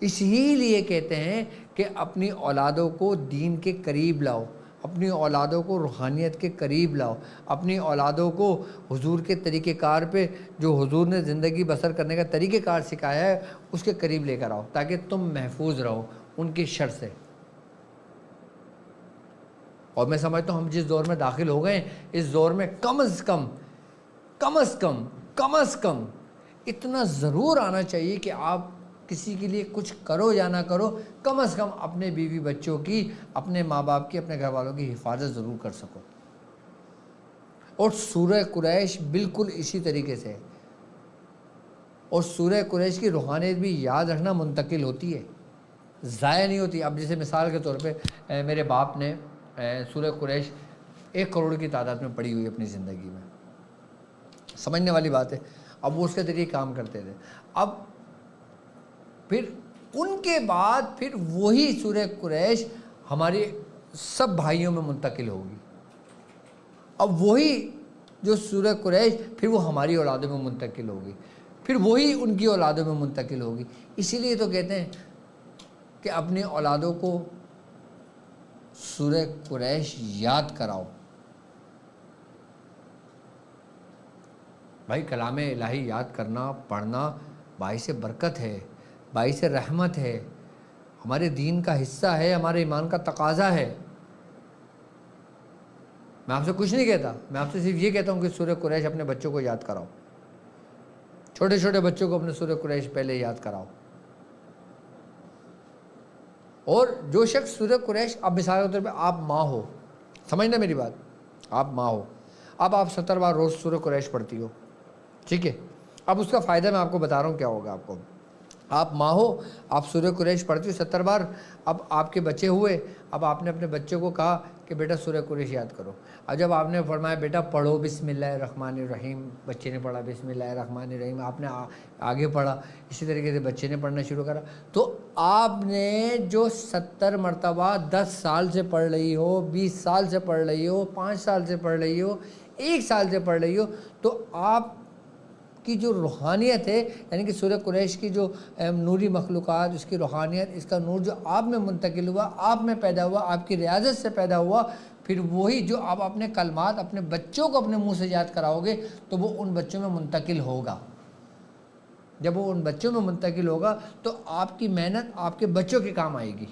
اسی لیے کہتے ہیں کہ اپنی اولادوں کو دین کے قریب لاؤ، اپنی اولادوں کو روحانیت کے قریب لاؤ، اپنی اولادوں کو حضور کے طریقہ کار پہ جو حضور نے زندگی بسر کرنے کا طریقہ کار سکھایا ہے اس کے قریب لے کر آؤ تاکہ تم محفوظ رہو ان کی شر سے. اور میں سمجھتا ہوں ہم جس دور میں داخل ہو گئے اس دور میں کم از کم اتنا ضرور آنا چاہیے کہ آپ کسی کے لیے کچھ کرو یا نہ کرو کم از کم اپنے بیوی بچوں کی، اپنے ماں باپ کی، اپنے گھر والوں کی حفاظت ضرور کر سکو. اور سورہ قریش بالکل اسی طریقے سے، اور سورہ قریش کی روحانیت بھی یاد رکھنا منتقل ہوتی ہے، ضائع نہیں ہوتی. اب جیسے مثال کے طور پہ میرے باپ نے سورہ قریش 1 کروڑ کی تعداد میں پڑھی ہوئی اپنی زندگی میں، سمجھنے والی بات ہے. اب وہ اس کے ذریعے کام کرتے تھے. اب پھر ان کے بعد پھر وہی سورہ قریش ہمارے سب بھائیوں میں منتقل ہوگی. اب وہی جو سورہ قریش پھر وہ ہماری اولادوں میں منتقل ہوگی، پھر وہی ان کی اولادوں میں منتقل ہوگی. اسی لیے تو کہتے ہیں کہ اپنی اولادوں کو سورہ قریش یاد کراؤ. بھائی کلام الہی یاد کرنا، پڑھنا باعث برکت ہے، باعث رحمت ہے، ہمارے دین کا حصہ ہے، ہمارے ایمان کا تقاضا ہے. میں آپ سے کچھ نہیں کہتا، میں آپ سے صرف یہ کہتا ہوں کہ سورہ قریش اپنے بچوں کو یاد کراؤ، چھوٹے چھوٹے بچوں کو اپنے سورہ قریش پہلے یاد کراؤ. اور جو شخص سورہ قریش، اب مثال کے طور پہ آپ ماں ہو، سمجھنا میری بات، آپ ماں ہو، اب آپ 70 بار روز سورہ قریش پڑھتی ہو، ٹھیک ہے. اب اس کا فائدہ میں آپ کو بتا رہا ہوں کیا ہوگا. آپ کو، آپ ماں ہو، آپ سورہ قریش پڑھتی ہو 70 بار، اب آپ کے بچے ہوئے، اب آپ نے اپنے بچے کو کہا کہ بیٹا سورہ قریش یاد کرو. اب جب آپ نے فرمایا بیٹا پڑھو بسم اللہ الرحمن الرحیم، بچے نے پڑھا بسم اللہ الرحمن الرحیم، آپ نے آگے پڑھا، اسی طریقے سے بچے نے پڑھنا شروع کرا، تو آپ نے جو 70 مرتبہ 10 سال سے پڑھ رہی ہو، 20 سال سے پڑھ رہی ہو، 5 سال سے پڑھ رہی ہو، 1 سال سے پڑھ رہی ہو، تو آپ کی جو روحانیت ہے، یعنی کہ سورہ قریش کی جو نوری مخلوقات، اس کی روحانیت، اس کا نور جو آپ میں منتقل ہوا، آپ میں پیدا ہوا، آپ کی ریاضت سے پیدا ہوا، پھر وہی جو آپ اپنے کلمات اپنے بچوں کو اپنے منہ سے یاد کراؤ گے تو وہ ان بچوں میں منتقل ہوگا. جب وہ ان بچوں میں منتقل ہوگا تو آپ کی محنت آپ کے بچوں کے کام آئے گی.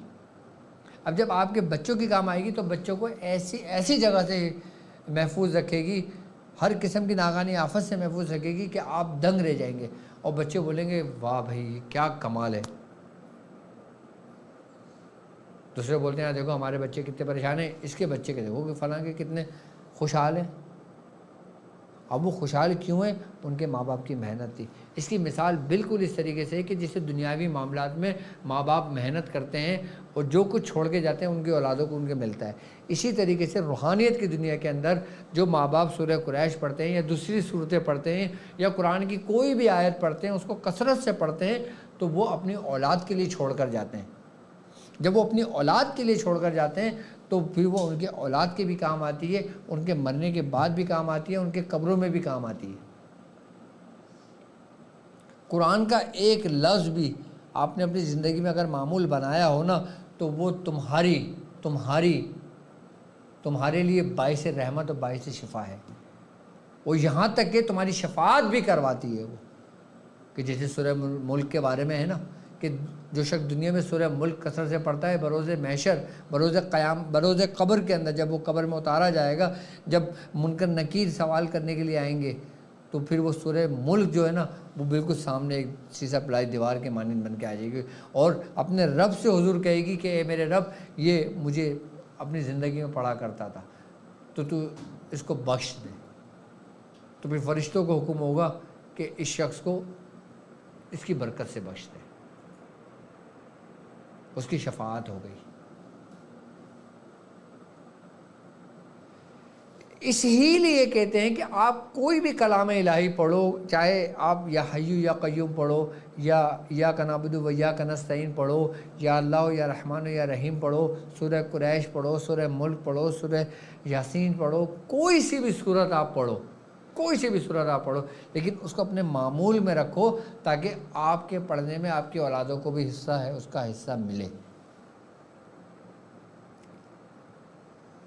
اب جب آپ کے بچوں کی کام آئے گی تو بچوں کو ایسی جگہ سے محفوظ رکھے گی، ہر قسم کی ناگہانی آفت سے محفوظ رکھے گی کہ آپ دنگ رہ جائیں گے اور بچے بولیں گے واہ بھائی کیا کمال ہے. دوسرے بولتے ہیں دیکھو ہمارے بچے کتنے پریشان ہیں، اس کے بچے کے دیکھو کہ فلاں کے کتنے خوشحال ہیں۔ اب وہ خوشحال کیوں ہیں؟ ان کے ماں باپ کی محنت تھی۔ اس کی مثال بالکل اس طریقے سے ہے کہ جسے دنیاوی معاملات میں ماں باپ محنت کرتے ہیں اور جو کچھ چھوڑ کے جاتے ہیں ان کی اولادوں کو ان کے ملتا ہے، اسی طریقے سے روحانیت کی دنیا کے اندر جو ماں باپ سورہ قریش پڑھتے ہیں یا دوسری صورتیں پڑھتے ہیں یا قرآن کی کوئی بھی آیت پڑھتے ہیں، اس کو کثرت سے پڑھتے ہیں، تو وہ اپنی اولاد کے لیے چھوڑ کر جاتے ہیں۔ جب وہ اپنی اولاد کے لیے چھوڑ کر جاتے ہیں تو پھر وہ ان کے اولاد کے بھی کام آتی ہے، ان کے مرنے کے بعد بھی کام آتی ہے، ان کے قبروں میں بھی کام آتی ہے۔ قرآن کا ایک لفظ بھی آپ نے اپنی زندگی میں اگر معمول بنایا ہو نا تو وہ تمہارے لیے باعث رحمت اور باعث شفا ہے۔ وہ یہاں تک کہ تمہاری شفاعت بھی کرواتی ہے وہ، کہ جیسے سورہ ملک کے بارے میں ہے نا کہ جو شخص دنیا میں سورہ ملک کثرت سے پڑھتا ہے، بروز محشر، بروز قیام، بروز قبر کے اندر جب وہ قبر میں اتارا جائے گا، جب منکر نکیر سوال کرنے کے لیے آئیں گے تو پھر وہ سورہ ملک جو ہے نا وہ بالکل سامنے ایک سیسا پلائی دیوار کے مانند بن کے آ جائے گی اور اپنے رب سے حضور کہے گی کہ اے میرے رب، یہ مجھے اپنی زندگی میں پڑھا کرتا تھا تو اس کو بخش دے۔ تو پھر فرشتوں کو حکم ہوگا کہ اس شخص کو اس کی برکت سے بخش دے، اس کی شفاعت ہو گئی۔ اس ہی لیے کہتے ہیں کہ آپ کوئی بھی کلام الہی پڑھو، چاہے آپ یا حی یا قیوم پڑھو، یا ایاک نعبد و ایاک نستعین پڑھو، یا اللہ یا رحمان یا رحیم پڑھو، سورہ قریش پڑھو، سورہ ملک پڑھو، سورہ یاسین پڑھو، کوئی سی بھی سورت آپ پڑھو، کوئی سی بھی سورت آپ پڑھو، لیکن اس کو اپنے معمول میں رکھو تاکہ آپ کے پڑھنے میں آپ کی اولادوں کو بھی حصہ ہے، اس کا حصہ ملے،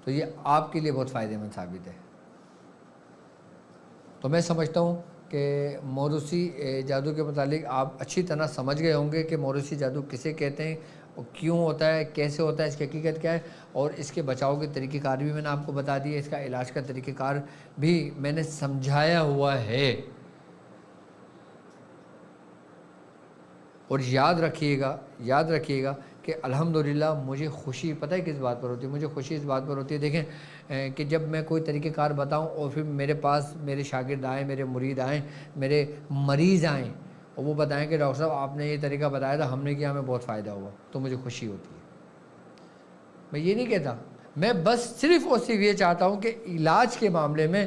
تو یہ آپ کے لیے بہت فائدہ مند ثابت ہے۔ تو میں سمجھتا ہوں کہ موروثی جادو کے متعلق آپ اچھی طرح سمجھ گئے ہوں گے کہ موروثی جادو کسے کہتے ہیں اور کیوں ہوتا ہے، کیسے ہوتا ہے، اس کی حقیقت کیا ہے، اور اس کے بچاؤ کے طریقہ کار بھی میں نے آپ کو بتا دیا، اس کا علاج کا طریقہ کار بھی میں نے سمجھایا ہوا ہے۔ اور یاد رکھیے گا کہ الحمدللہ مجھے خوشی پتہ ہے کس بات پر ہوتی ہے، مجھے خوشی اس بات پر ہوتی ہے، دیکھیں کہ جب میں کوئی طریقہ کار بتاؤں اور پھر میرے پاس میرے شاگرد آئیں، میرے مرید آئیں، میرے مریض آئیں اور وہ بتائیں کہ ڈاکٹر صاحب آپ نے یہ طریقہ بتایا تھا، ہم نے کیا، ہمیں بہت فائدہ ہوا، تو مجھے خوشی ہوتی ہے۔ میں یہ نہیں کہتا، میں بس صرف اور صرف یہ چاہتا ہوں کہ علاج کے معاملے میں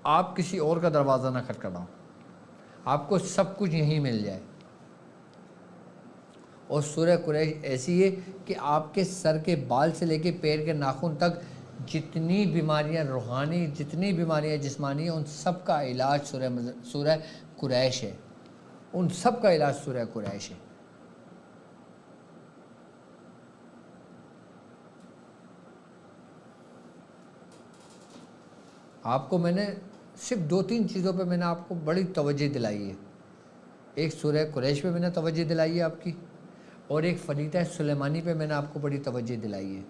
آپ کسی اور کا دروازہ نہ کھٹکھٹاؤ، آپ کو سب کچھ یہیں مل جائے۔ اور سورہ قریش ایسی ہے کہ آپ کے سر کے بال سے لے کے پیر کے ناخن تک جتنی بیماریاں روحانی، جتنی بیماریاں جسمانی ہیں، ان سب کا علاج سورہ قریش ہے، ان سب کا علاج سورہ قریش ہے۔ آپ کو میں نے صرف 2-3 چیزوں پہ میں نے آپ کو بڑی توجہ دلائی ہے، ایک سورہ قریش پہ میں نے توجہ دلائی ہے آپ کی، اور ایک فلیتہ سلیمانی پہ میں نے آپ کو بڑی توجہ دلائی ہے،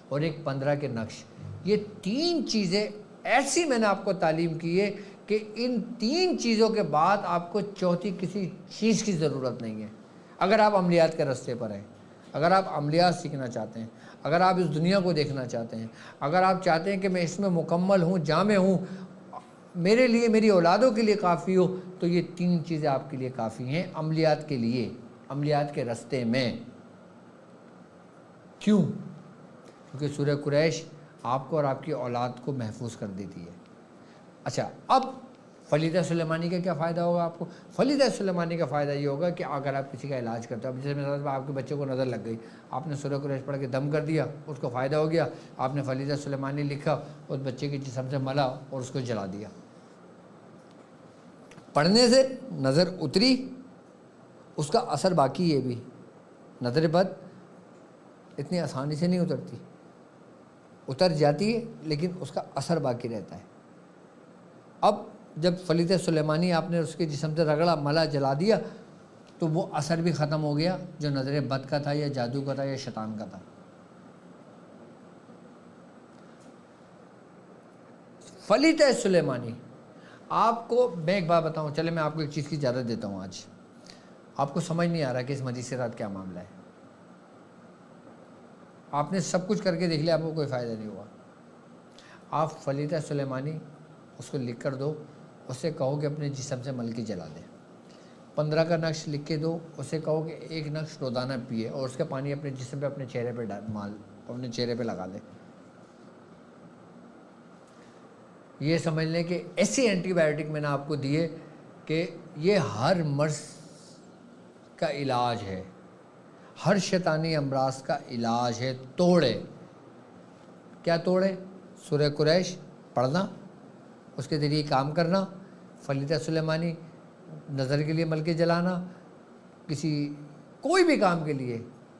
اور ایک 15 کے نقش۔ یہ 3 چیزیں ایسی میں نے آپ کو تعلیم کی ہے کہ ان 3 چیزوں کے بعد آپ کو چوتھی کسی چیز کی ضرورت نہیں ہے۔ اگر آپ عملیات کے راستے پر ہیں، اگر آپ عملیات سیکھنا چاہتے ہیں، اگر آپ اس دنیا کو دیکھنا چاہتے ہیں، اگر آپ چاہتے ہیں کہ میں اس میں مکمل ہوں، جامع ہوں، میرے لیے، میری اولادوں کے لیے کافی ہو، تو یہ 3 چیزیں آپ کے لیے کافی ہیں عملیات کے لیے، عملیات کے راستے میں۔ کیوں؟ کیونکہ سورہ قریش آپ کو اور آپ کی اولاد کو محفوظ کر دیتی ہے۔ اچھا، اب فلیتہ سلیمانی کا کیا فائدہ ہوگا آپ کو؟ فلیتہ سلیمانی کا فائدہ یہ ہوگا کہ اگر آپ کسی کا علاج کرتے ہو، اب جیسے مثلا آپ کے بچے کو نظر لگ گئی، آپ نے سورہ قریش پڑھ کے دم کر دیا، اس کو فائدہ ہو گیا، آپ نے فلیتہ سلیمانی لکھا، اس بچے کے جسم سے ملا اور اس کو جلا دیا۔ پڑھنے سے نظر اتری، اس کا اثر باقی ہے بھی، نظر بد اتنی آسانی سے نہیں اترتی، اتر جاتی ہے لیکن اس کا اثر باقی رہتا ہے۔ اب جب فلیتہ سلیمانی آپ نے اس کے جسم سے رگڑا، ملا، جلا دیا، تو وہ اثر بھی ختم ہو گیا جو نظر بد کا تھا یا جادو کا تھا یا شیطان کا تھا۔ فلیتہ سلیمانی آپ کو، میں ایک بات بتاؤں، چلے میں آپ کو ایک چیز کی اجازت دیتا ہوں، آج آپ کو سمجھ نہیں آ رہا کہ اس مجلس کے ساتھ کیا معاملہ ہے۔ آپ نے سب کچھ کر کے دیکھ لیا، آپ کو کوئی فائدہ نہیں ہوا۔ آپ فلیدہ سلیمانی اس کو لکھ کر دو، اس سے کہو کہ اپنے جسم سے مل کے جلا دے۔ 15 کا نقش لکھ کے دو، اسے کہو کہ ایک نقش روزانہ پیے اور اس کا پانی اپنے جسم پہ اپنے چہرے پہ اپنے چہرے پہ لگا لے۔ یہ سمجھ لیں کہ ایسی اینٹی بائیوٹک میں نے آپ کو دیے کہ یہ ہر مرض کا علاج ہے، ہر شیطانی امراض کا علاج ہے۔ توڑے کیا توڑے؟ سورہ قریش پڑھنا، اس کے ذریعے کام کرنا، فلیدہ سلیمانی نظر کے لیے مل کے جلانا، کسی کوئی بھی کام کے لیے،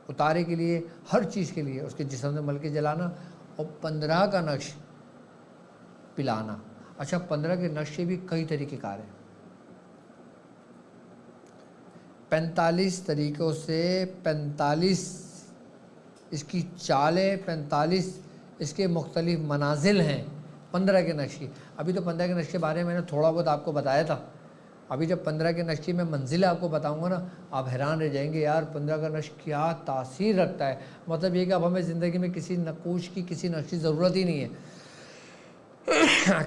اتارے کے لیے، ہر چیز کے لیے اس کے جسم سے مل کے جلانا، اور 15 کا نقش پلانا۔ اچھا 15 کے نقش کے بھی کئی طریقے کار ہیں، 45 طریقوں سے 45 اس کی چالیں، 45 اس کے مختلف منازل ہیں 15 کے نقش کی۔ ابھی تو 15 کے نقش کے بارے میں نے تھوڑا بہت آپ کو بتایا تھا، ابھی جب 15 کے نقش کی میں منزل آپ کو بتاؤں گا نا، آپ حیران رہ جائیں گے یار 15 کا نقش کیا تاثیر رکھتا ہے۔ مطلب یہ کہ اب ہمیں زندگی میں کسی نقوش کی، کسی نقش کی ضرورت ہی نہیں ہے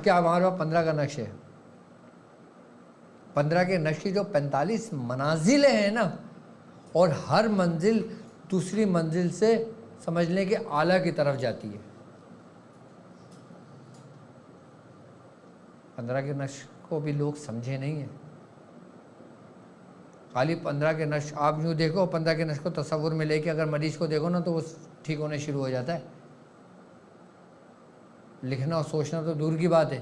کیا ہمارے پاس 15 کا نقش ہے۔ 15 کے نقش کی جو 45 منازلیں ہیں نا، اور ہر منزل دوسری منزل سے سمجھ لیں کہ اعلیٰ کی طرف جاتی ہے۔ 15 کے نقش کو بھی لوگ سمجھے نہیں ہیں، خالی 15 کے نقش آپ یوں دیکھو، 15 کے نقش کو تصور میں لے کے اگر مریض کو دیکھو نا تو وہ ٹھیک ہونے شروع ہو جاتا ہے۔ لکھنا اور سوچنا تو دور کی بات ہے۔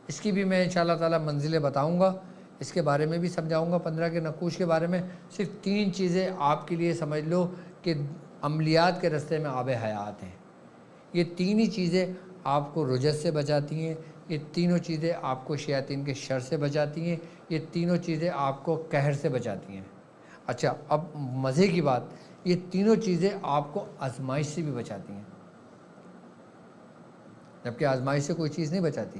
اس کی بھی میں انشاءاللہ تعالی منزلیں بتاؤں گا، اس کے بارے میں بھی سمجھاؤں گا۔ 15 کے نقوش کے بارے میں صرف 3 چیزیں آپ کے لیے سمجھ لو کہ عملیات کے رستے میں آب حیات ہیں۔ یہ 3 ہی چیزیں آپ کو رجس سے بچاتی ہیں، یہ تینوں چیزیں آپ کو شیاطین کے شر سے بچاتی ہیں، یہ تینوں چیزیں آپ کو قہر سے بچاتی ہیں۔ اچھا اب مزے کی بات، یہ تینوں چیزیں آپ کو آزمائش سے بھی بچاتی ہیں، جبکہ آزمائش سے کوئی چیز نہیں بچاتی۔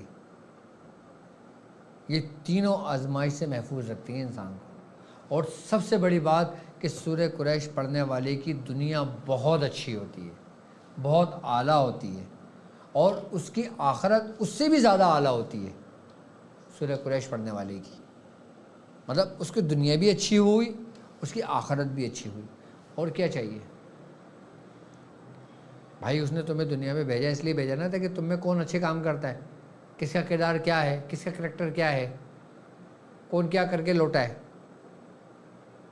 یہ تینوں آزمائش سے محفوظ رکھتی ہیں انسان کو۔ اور سب سے بڑی بات کہ سورہ قریش پڑھنے والے کی دنیا بہت اچھی ہوتی ہے، بہت اعلیٰ ہوتی ہے، اور اس کی آخرت اس سے بھی زیادہ اعلیٰ ہوتی ہے سورہ قریش پڑھنے والے کی۔ مطلب اس کی دنیا بھی اچھی ہوئی، اس کی آخرت بھی اچھی ہوئی۔ اور کیا چاہیے بھائی؟ اس نے تمہیں دنیا میں بھیجا اس لیے بھیجا نا تھا کہ تم میں کون اچھے کام کرتا ہے، کس کا کردار کیا ہے، کس کا کریکٹر کیا ہے، کون کیا کر کے لوٹا ہے۔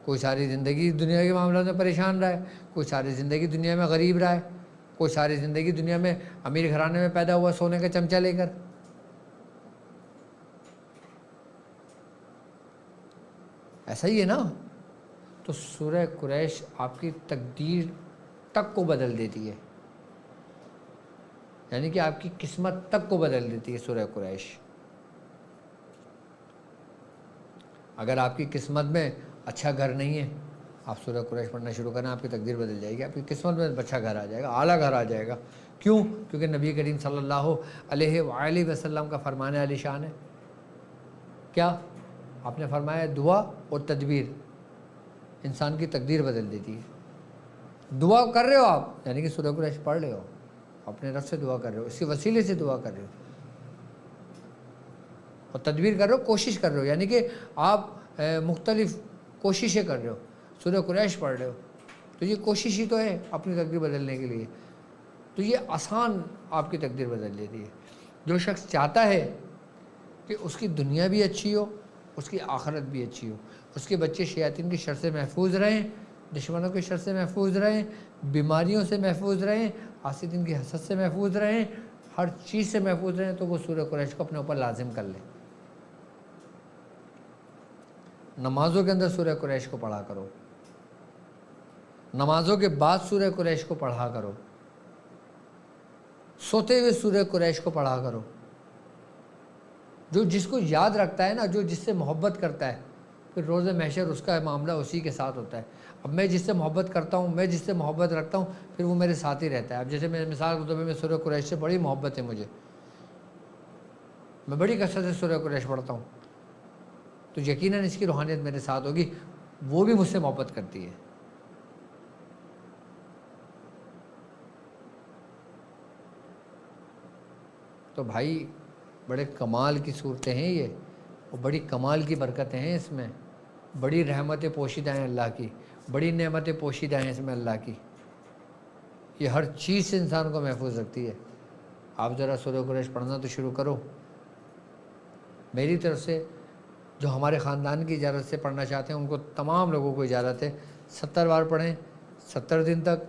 کوئی ساری زندگی دنیا کے معاملات میں پریشان رہا ہے، کوئی ساری زندگی دنیا میں غریب رہا ہے، کوئی ساری زندگی دنیا میں امیر گھرانے میں پیدا ہوا سونے کا چمچہ لے کر۔ ایسا ہی ہے نا؟ تو سورہ قریش آپ کی تقدیر تک کو بدل دیتی ہے، یعنی کہ آپ کی قسمت تک کو بدل دیتی ہے سورہ قریش۔ اگر آپ کی قسمت میں اچھا گھر نہیں ہے، آپ سورہ قریش پڑھنا شروع کرنا، آپ کی تقدیر بدل جائے گی، آپ کی قسمت میں اچھا گھر آ جائے گا، اعلیٰ گھر آ جائے گا۔ کیوں؟ کیونکہ نبی کریم صلی اللہ علیہ وآلہ وسلم کا فرمان عالی شان ہے۔ کیا آپ نے فرمایا؟ دعا اور تدبیر انسان کی تقدیر بدل دیتی ہے۔ دعا کر رہے ہو آپ، یعنی کہ سورہ قریش پڑھ رہے ہو، اپنے رب سے دعا کر رہے ہو، اس کے وسیلے سے دعا کر رہے ہو، اور تدبیر کر رہے ہو، کوشش کر رہے ہو، یعنی کہ آپ مختلف کوششیں کر رہے ہو، سورہ قریش پڑھ رہے ہو، تو یہ کوشش ہی تو ہے اپنی تقدیر بدلنے کے لیے۔ تو یہ آسان آپ کی تقدیر بدل دیتی ہے۔ جو شخص چاہتا ہے کہ اس کی دنیا بھی اچھی ہو، اس کی آخرت بھی اچھی ہو، اس کے بچے شیاطین کی شر سے محفوظ رہیں، دشمنوں کے شر سے محفوظ رہیں، بیماریوں سے محفوظ رہیں، حاسدین کی حسد سے محفوظ رہیں، ہر چیز سے محفوظ رہیں، تو وہ سورہ قریش کو اپنے اوپر لازم کر لیں۔ نمازوں کے اندر سورہ قریش کو پڑھا کرو، نمازوں کے بعد سورہ قریش کو پڑھا کرو، سوتے ہوئے سورہ قریش کو پڑھا کرو۔ جو جس کو یاد رکھتا ہے نا، جو جس سے محبت کرتا ہے، پھر روز محشر اس کا معاملہ اسی کے ساتھ ہوتا ہے۔ اب میں جس سے محبت کرتا ہوں، میں جس سے محبت رکھتا ہوں، پھر وہ میرے ساتھ ہی رہتا ہے۔ اب جیسے میں مثال کے طور پہ میں سورہ قریش سے بڑی محبت ہے مجھے، میں بڑی کثرت سے سورہ قریش پڑھتا ہوں، تو یقیناً اس کی روحانیت میرے ساتھ ہوگی، وہ بھی مجھ سے محبت کرتی ہے۔ تو بھائی بڑے کمال کی صورتیں ہیں یہ، اور بڑی کمال کی برکتیں ہیں اس میں، بڑی رحمتیں پوشیدہ ہیں اللہ کی، بڑی نعمتیں پوشیدہ ہیں اس میں اللہ کی، یہ ہر چیز سے انسان کو محفوظ رکھتی ہے۔ آپ ذرا سورہ قریش پڑھنا تو شروع کرو، میری طرف سے جو ہمارے خاندان کی اجازت سے پڑھنا چاہتے ہیں ان کو، تمام لوگوں کو اجازت ہے 70 بار پڑھیں 70 دن تک،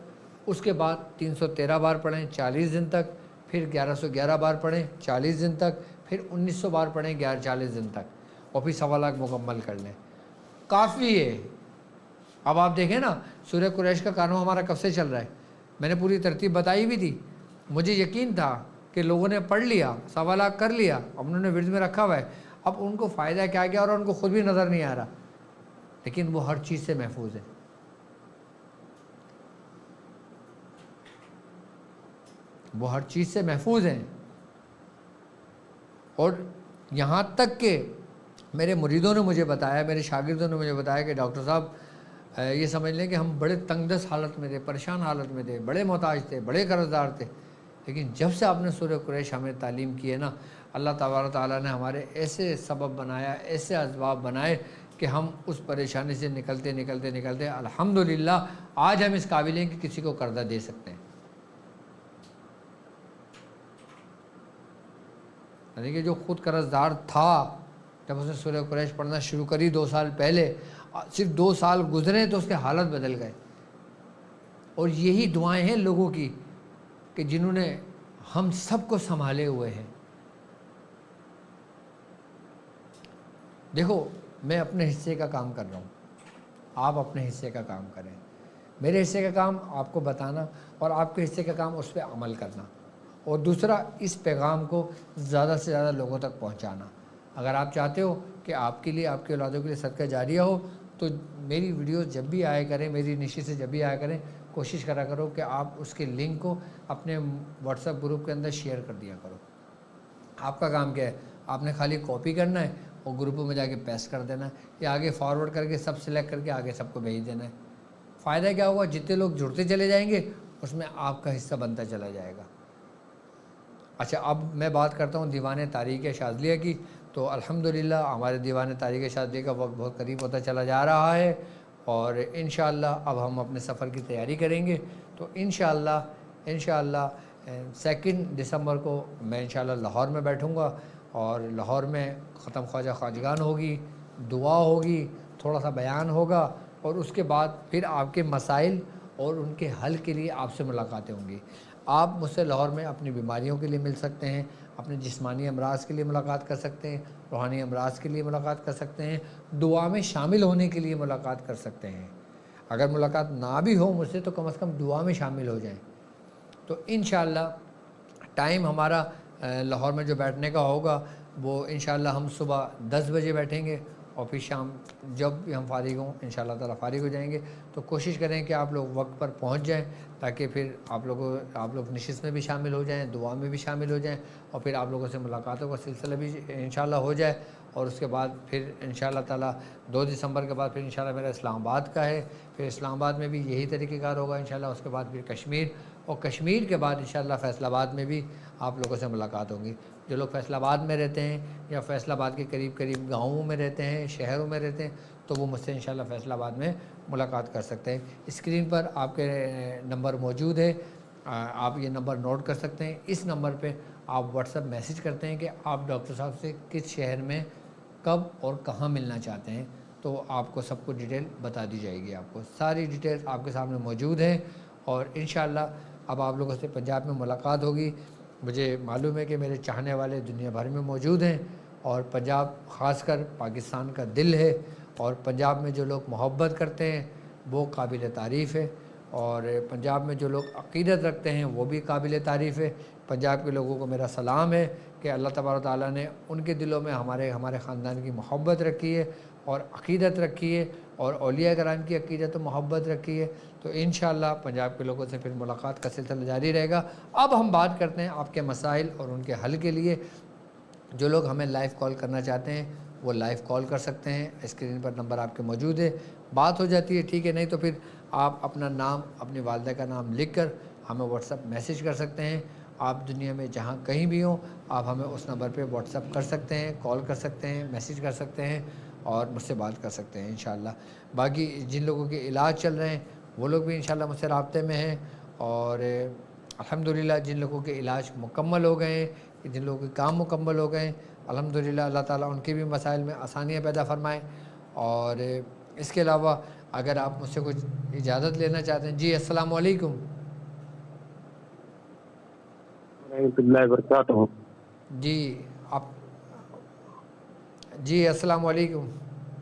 اس کے بعد 313 بار پڑھیں 40 دن تک، پھر 1111 بار پڑھیں 40 دن تک، پھر 1900 بار پڑھیں 40 دن تک، اور پھر 1.25 لاکھ مکمل کر لیں، کافی ہے۔ اب آپ دیکھیں نا سورہ قریش کا کارنامہ ہمارا کب سے چل رہا ہے، میں نے پوری ترتیب بتائی بھی تھی، مجھے یقین تھا کہ لوگوں نے پڑھ لیا 1.25 لاکھ کر لیا، اب انہوں نے ورد میں رکھا ہوا ہے، اب ان کو فائدہ کیا گیا اور ان کو خود بھی نظر نہیں آ رہا، لیکن وہ ہر چیز سے محفوظ ہے۔ وہ ہر چیز سے محفوظ ہیں، اور یہاں تک کہ میرے مریدوں نے مجھے بتایا، میرے شاگردوں نے مجھے بتایا کہ ڈاکٹر صاحب یہ سمجھ لیں کہ ہم بڑے تنگ دست حالت میں تھے، پریشان حالت میں تھے، بڑے محتاج تھے، بڑے قرض دار تھے، لیکن جب سے آپ نے سورہ قریش ہمیں تعلیم کی ہے نا، اللہ تبارک تعالیٰ نے ہمارے ایسے سبب بنایا، ایسے اسباب بنائے کہ ہم اس پریشانی سے نکلتے نکلتے نکلتے الحمدللہ آج ہم اس قابل ہیں کہ کسی کو قرضہ دے سکتے ہیں۔ یعنی کہ جو خود قرض دار تھا، جب اس نے سورہ قریش پڑھنا شروع کری 2 سال پہلے، صرف 2 سال گزرے تو اس کے حالت بدل گئے۔ اور یہی دعائیں ہیں لوگوں کی کہ جنہوں نے ہم سب کو سنبھالے ہوئے ہیں۔ دیکھو میں اپنے حصے کا کام کر رہا ہوں، آپ اپنے حصے کا کام کریں، میرے حصے کا کام آپ کو بتانا اور آپ کے حصے کا کام اس پہ عمل کرنا، اور دوسرا اس پیغام کو زیادہ سے زیادہ لوگوں تک پہنچانا۔ اگر آپ چاہتے ہو کہ آپ کے لیے، آپ کے اولادوں کے لیے صدقہ جاریہ ہو، تو میری ویڈیوز جب بھی آیا کریں، میری نشست سے جب بھی آیا کریں، کوشش کرا کرو کہ آپ اس کے لنک کو اپنے واٹس ایپ گروپ کے اندر شیئر کر دیا کرو۔ آپ کا کام کیا ہے، آپ نے خالی کاپی کرنا ہے اور گروپوں میں جا کے پیسٹ کر دینا ہے، یا آگے فارورڈ کر کے سب سلیکٹ کر کے آگے سب کو بھیج دینا ہے۔ فائدہ کیا ہوگا، جتنے لوگ جڑتے چلے جائیں گے اس میں آپ کا حصہ بنتا چلا جائے گا۔ اچھا اب میں بات کرتا ہوں دیوان تاریخ شاذلیہ کی، تو الحمدللہ ہمارے دیوان تاریخ شاذلیہ کا وقت بہت قریب ہوتا چلا جا رہا ہے، اور انشاءاللہ اب ہم اپنے سفر کی تیاری کریں گے۔ تو انشاءاللہ 2 دسمبر کو میں انشاءاللہ لاہور میں بیٹھوں گا، اور لاہور میں ختم خواجہ خواجگان ہوگی، دعا ہوگی، تھوڑا سا بیان ہوگا، اور اس کے بعد پھر آپ کے مسائل اور ان کے حل کے لیے آپ سے ملاقاتیں ہوں گی۔ آپ مجھ سے لاہور میں اپنی بیماریوں کے لیے مل سکتے ہیں، اپنے جسمانی امراض کے لیے ملاقات کر سکتے ہیں، روحانی امراض کے لیے ملاقات کر سکتے ہیں، دعا میں شامل ہونے کے لیے ملاقات کر سکتے ہیں۔ اگر ملاقات نہ بھی ہو مجھ سے تو کم از کم دعا میں شامل ہو جائیں۔ تو انشاءاللہ ٹائم ہمارا لاہور میں جو بیٹھنے کا ہوگا وہ انشاءاللہ ہم صبح 10 بجے بیٹھیں گے، اور پھر شام جب بھی ہم فارغ ہوں انشاءاللہ تعالیٰ فارغ ہو جائیں گے۔ تو کوشش کریں کہ آپ لوگ وقت پر پہنچ جائیں، تاکہ پھر آپ لوگ نشست میں بھی شامل ہو جائیں، دعا میں بھی شامل ہو جائیں، اور پھر آپ لوگوں سے ملاقاتوں کا سلسلہ بھی انشاءاللہ ہو جائے۔ اور اس کے بعد پھر انشاءاللہ تعالیٰ 2 دسمبر کے بعد پھر انشاءاللہ میرا اسلام آباد کا ہے، پھر اسلام آباد میں بھی یہی طریقہ کار ہوگا انشاءاللہ۔ اس کے بعد پھر کشمیر، اور کشمیر کے بعد انشاءاللہ فیصل آباد میں بھی آپ لوگوں سے ملاقات ہوگی۔ جو لوگ فیصل آباد میں رہتے ہیں یا فیصل آباد کے قریب گاؤں میں رہتے ہیں، شہروں میں رہتے ہیں، تو وہ مجھ سے انشاءاللہ فیصل آباد میں ملاقات کر سکتے ہیں۔ اسکرین پر آپ کے نمبر موجود ہے، آپ یہ نمبر نوٹ کر سکتے ہیں۔ اس نمبر پہ آپ واٹس ایپ میسج کرتے ہیں کہ آپ ڈاکٹر صاحب سے کس شہر میں کب اور کہاں ملنا چاہتے ہیں، تو آپ کو سب کو ڈیٹیل بتا دی جائے گی۔ آپ کو ساری ڈیٹیل آپ کے سامنے موجود ہیں، اور انشاءاللہ اب آپ لوگوں سے پنجاب میں ملاقات ہوگی۔ مجھے معلوم ہے کہ میرے چاہنے والے دنیا بھر میں موجود ہیں، اور پنجاب خاص کر پاکستان کا دل ہے، اور پنجاب میں جو لوگ محبت کرتے ہیں وہ قابل تعریف ہے، اور پنجاب میں جو لوگ عقیدت رکھتے ہیں وہ بھی قابل تعریف ہے۔ پنجاب کے لوگوں کو میرا سلام ہے کہ اللہ تبارک و تعالیٰ نے ان کے دلوں میں ہمارے خاندان کی محبت رکھی ہے، اور عقیدت رکھی ہے، اور اولیاء کرام کی عقیدت و محبت رکھی ہے۔ تو انشاءاللہ پنجاب کے لوگوں سے پھر ملاقات کا سلسلہ جاری رہے گا۔ اب ہم بات کرتے ہیں آپ کے مسائل اور ان کے حل کے لیے۔ جو لوگ ہمیں لائیو کال کرنا چاہتے ہیں وہ لائیو کال کر سکتے ہیں، اسکرین پر نمبر آپ کے موجود ہے، بات ہو جاتی ہے، ٹھیک ہے۔ نہیں تو پھر آپ اپنا نام، اپنی والدہ کا نام لکھ کر ہمیں واٹس ایپ میسج کر سکتے ہیں، آپ دنیا میں جہاں کہیں بھی ہوں آپ ہمیں اس نمبر پہ واٹس ایپ کر سکتے ہیں، کال کر سکتے ہیں، میسیج کر سکتے ہیں اور مجھ سے بات کر سکتے ہیں انشاءاللہ۔ باقی جن لوگوں کے علاج چل رہے ہیں وہ لوگ بھی انشاءاللہ مجھ سے رابطے میں ہیں، اور الحمدللہ جن لوگوں کے علاج مکمل ہو گئے ہیں، جن لوگوں کے کام مکمل ہو گئے ہیں، الحمدللہ اللہ تعالیٰ ان کے بھی مسائل میں آسانیاں پیدا فرمائیں۔ اور اس کے علاوہ اگر آپ مجھ سے کچھ اجازت لینا چاہتے ہیں۔ جی السلام علیکم۔
ورحمۃ اللہ وبرکاتہ۔
جی آپ، جی السلام علیکم۔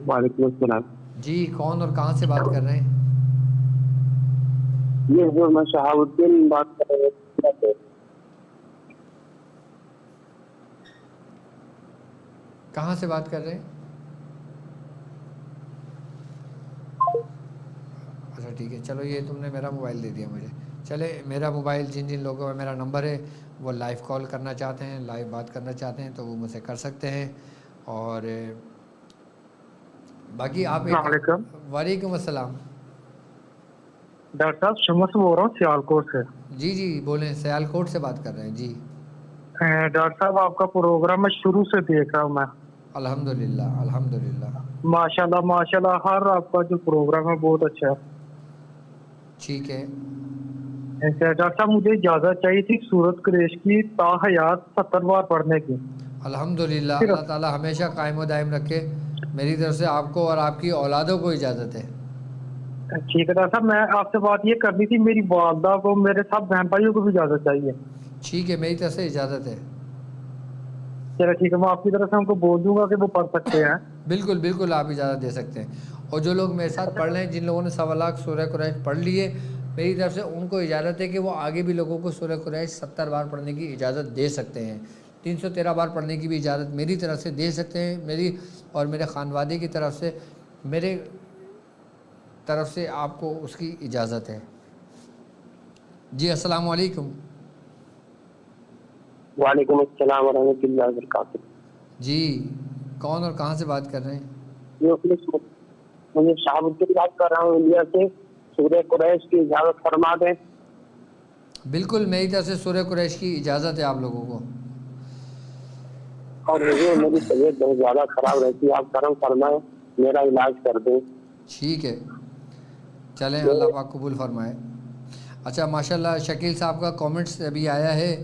وعلیکم السلام۔
جی کون اور کہاں سے بات کر رہے ہیں؟
یہ جو میں شہاب الدین بات کر رہا ہوں۔
کہاں سے بات کر رہے ہیں؟ اچھا ٹھیک ہے، چلو یہ تم نے میرا موبائل دے دیا مجھے۔ چلے میرا موبائل جن جن لوگوں میں میرا نمبر ہے وہ لائیو کال کرنا چاہتے ہیں، لائیو بات کرنا چاہتے ہیں تو وہ مجھ سے کر سکتے ہیں۔ اور باقی آپ ایک،
السلام علیکم۔
وعلیکم السلام۔
ڈاکٹر صاحب شمس بول رہا ہوں سیالکوٹ سے۔
جی جی بولیں، سیالکوٹ سے بات کر رہے ہیں جی۔
ڈاکٹر صاحب آپ کا پروگرام میں شروع سے دیکھ رہا ہوں میں۔
الحمدللہ الحمدللہ۔
ماشاءاللہ ماشاءاللہ، ہر آپ کا جو پروگرام ہے بہت اچھا ہے۔
ٹھیک ہے۔
ڈاکٹر صاحب مجھے اجازت چاہیے تھی سورت قریش کی تا حیات 70 بار پڑھنے کی۔
الحمدللہ اللہ تعالیٰ ہمیشہ قائم و دائم رکھے۔ میری طرف سے آپ کو اور آپ کی اولادوں کو اجازت ہے۔
ٹھیک ہے ڈاکٹر صاحب، میں آپ سے بات یہ کرنی تھی، میری والدہ کو، میرے سب بہن بھائیوں کو بھی اجازت چاہیے۔
ٹھیک ہے، میری طرف سے اجازت ہے۔
چلو ٹھیک ہے، میں آپ کی طرف سے ان کو بول دوں گا کہ وہ پڑھ سکتے ہیں۔
بالکل بالکل آپ اجازت دے سکتے ہیں۔ اور جو لوگ میرے ساتھ پڑھ رہے ہیں، جن لوگوں نے 1.25 سورہ قریش پڑھ لیے، میری طرف سے ان کو اجازت ہے کہ وہ آگے بھی لوگوں کو سورہ قریش 70 بار پڑھنے کی اجازت دے سکتے ہیں۔ 313 بار پڑھنے کی بھی اجازت میری طرف سے دے سکتے ہیں، میری اور میرے خانوادے کی طرف سے، میرے طرف سے آپ کو اس کی اجازت ہے۔ جی السلام علیکم۔
وعلیکم السلام ورحمۃ اللہ وبرکاتہ۔
جی کون اور کہاں سے بات کر رہے ہیں؟
میں شہاب الدین بات کر رہا ہوں انڈیا سے۔ سورہ قریش کی اجازت فرما دیں۔
بالکل میری طرف سے سورہ قریش کی اجازت ہے آپ لوگوں کو۔
اور مجھے میری طبیعت بہت زیادہ خراب رہتی ہے، آپ کرم فرمائیں میرا علاج کر دیں۔
ٹھیک ہے، چلیں اللہ پاک قبول فرمائے۔ اچھا ماشاءاللہ شکیل صاحب کا کامنٹس ابھی آیا ہے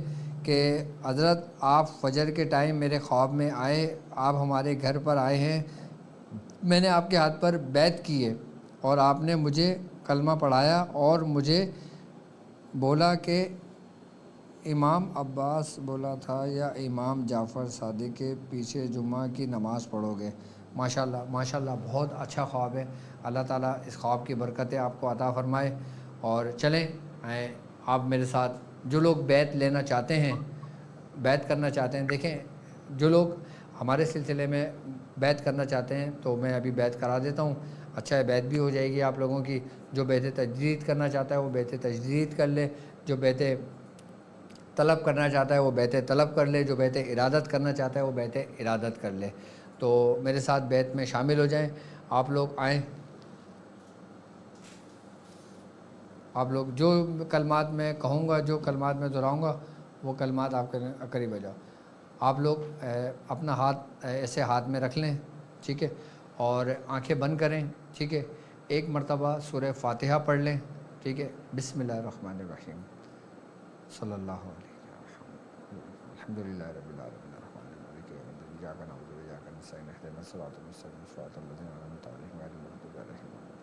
کہ حضرت آپ فجر کے ٹائم میرے خواب میں آئے، آپ ہمارے گھر پر آئے ہیں، میں نے آپ کے ہاتھ پر بیعت کی ہے اور آپ نے مجھے کلمہ پڑھایا اور مجھے بولا کہ امام عباس بولا تھا یا امام جعفر صادق کے پیچھے جمعہ کی نماز پڑھو گے۔ ماشاءاللہ ماشاءاللہ، بہت اچھا خواب ہے۔ اللہ تعالیٰ اس خواب کی برکتیں آپ کو عطا فرمائے۔ اور چلیں آپ میرے ساتھ، جو لوگ بیعت لینا چاہتے ہیں، بیعت کرنا چاہتے ہیں، دیکھیں جو لوگ ہمارے سلسلے میں بیعت کرنا چاہتے ہیں تو میں ابھی بیعت کرا دیتا ہوں۔ اچھا ہے، بیعت بھی ہو جائے گی آپ لوگوں کی۔ جو بیعت تجدید کرنا چاہتا ہے وہ بیعت تجدید کر لے، جو بیعت طلب کرنا چاہتا ہے وہ بیعت طلب کر لے، جو بیعت ارادت کرنا چاہتا ہے وہ بیعت ارادت کر لے۔ تو میرے ساتھ بیعت میں شامل ہو جائیں، آپ لوگ آئیں۔ آپ لوگ جو کلمات میں کہوں گا، جو کلمات میں دہراؤں گا، وہ کلمات آپ کے قریب ہو جاؤ۔ آپ لوگ اپنا ہاتھ ایسے ہاتھ میں رکھ لیں، ٹھیک ہے، اور آنکھیں بند کریں، ٹھیک ہے۔ ایک مرتبہ سورہ فاتحہ پڑھ لیں، ٹھیک ہے۔ بسم اللہ الرحمن الرحیم، صلی اللہ علیہ وسلم، الحمدللہ رب العالمین الرحمن الرحیم مالک یوم الدین ایاک نعبد و ایاک نستعین اہدنا الصراط المستقیم صراط الذین انعمت علیہم غیر المغضوب علیہم ولا الضالین۔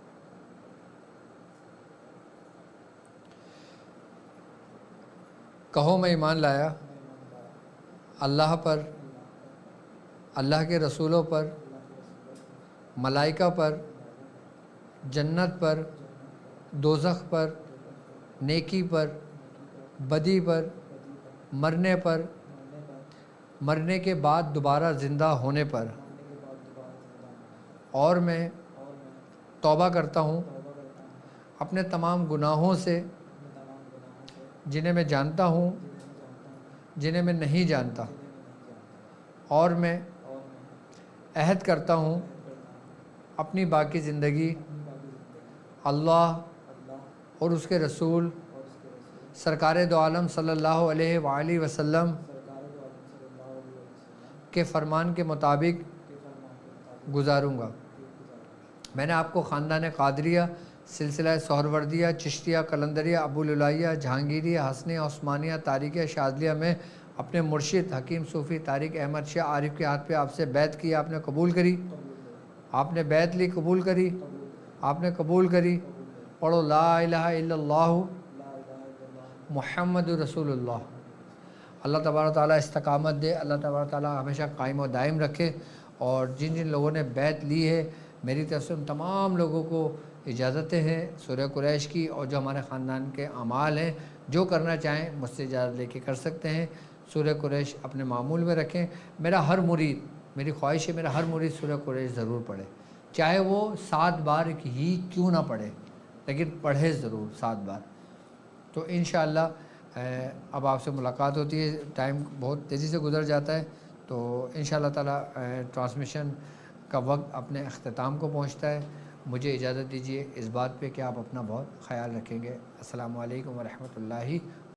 کہو میں ایمان لایا اللہ پر، اللہ کے رسولوں پر، ملائکہ پر، جنت پر، دوزخ پر، نیکی پر، بدی پر، مرنے پر، مرنے کے بعد دوبارہ زندہ ہونے پر، اور میں توبہ کرتا ہوں اپنے تمام گناہوں سے، جنہیں میں جانتا ہوں، جنہیں میں نہیں جانتا، اور میں عہد کرتا ہوں اپنی باقی زندگی اللہ اور اس کے رسول سرکار دو عالم صلی اللہ علیہ وآلہ وسلم کے فرمان کے مطابق گزاروں گا۔ میں نے آپ کو خاندان قادریہ، سلسلہ سہروردیہ، چشتیہ، قلندریہ، ابوالعلیہ، جہانگیریہ، حسنیہ، عثمانیہ، طارقیہ، شاذلیہ میں اپنے مرشد حکیم صوفی طارق احمد شاہ عارف کے ہاتھ پہ آپ سے بیعت کی، آپ نے قبول کری؟ آپ نے بیعت لی، قبول کری؟ آپ نے قبول کری؟ پڑھو لا الہ الا اللہ محمد رسول اللہ۔ اللہ تبارک و تعالیٰ استقامت دے، اللہ تبارک و تعالیٰ ہمیشہ قائم و دائم رکھے، اور جن جن لوگوں نے بیعت لی ہے میری طرف سے ان تمام لوگوں کو اجازتیں ہیں سورہ قریش کی، اور جو ہمارے خاندان کے اعمال ہیں جو کرنا چاہیں مجھ سے اجازت لے کے کر سکتے ہیں۔ سورہ قریش اپنے معمول میں رکھیں۔ میرا ہر مرید، میری خواہش ہے میرا ہر مرید سورہ قریش ضرور پڑھے، چاہے وہ 7 بار ہی کیوں نہ پڑھے، لیکن پڑھے ضرور 7 بار۔ تو انشاءاللہ اب آپ سے ملاقات ہوتی ہے، ٹائم بہت تیزی سے گزر جاتا ہے، تو انشاءاللہ تعالیٰ ٹرانسمیشن کا وقت اپنے اختتام کو پہنچتا ہے۔ مجھے اجازت دیجیے اس بات پہ کہ آپ اپنا بہت خیال رکھیں گے۔ السلام علیکم ورحمۃ اللہ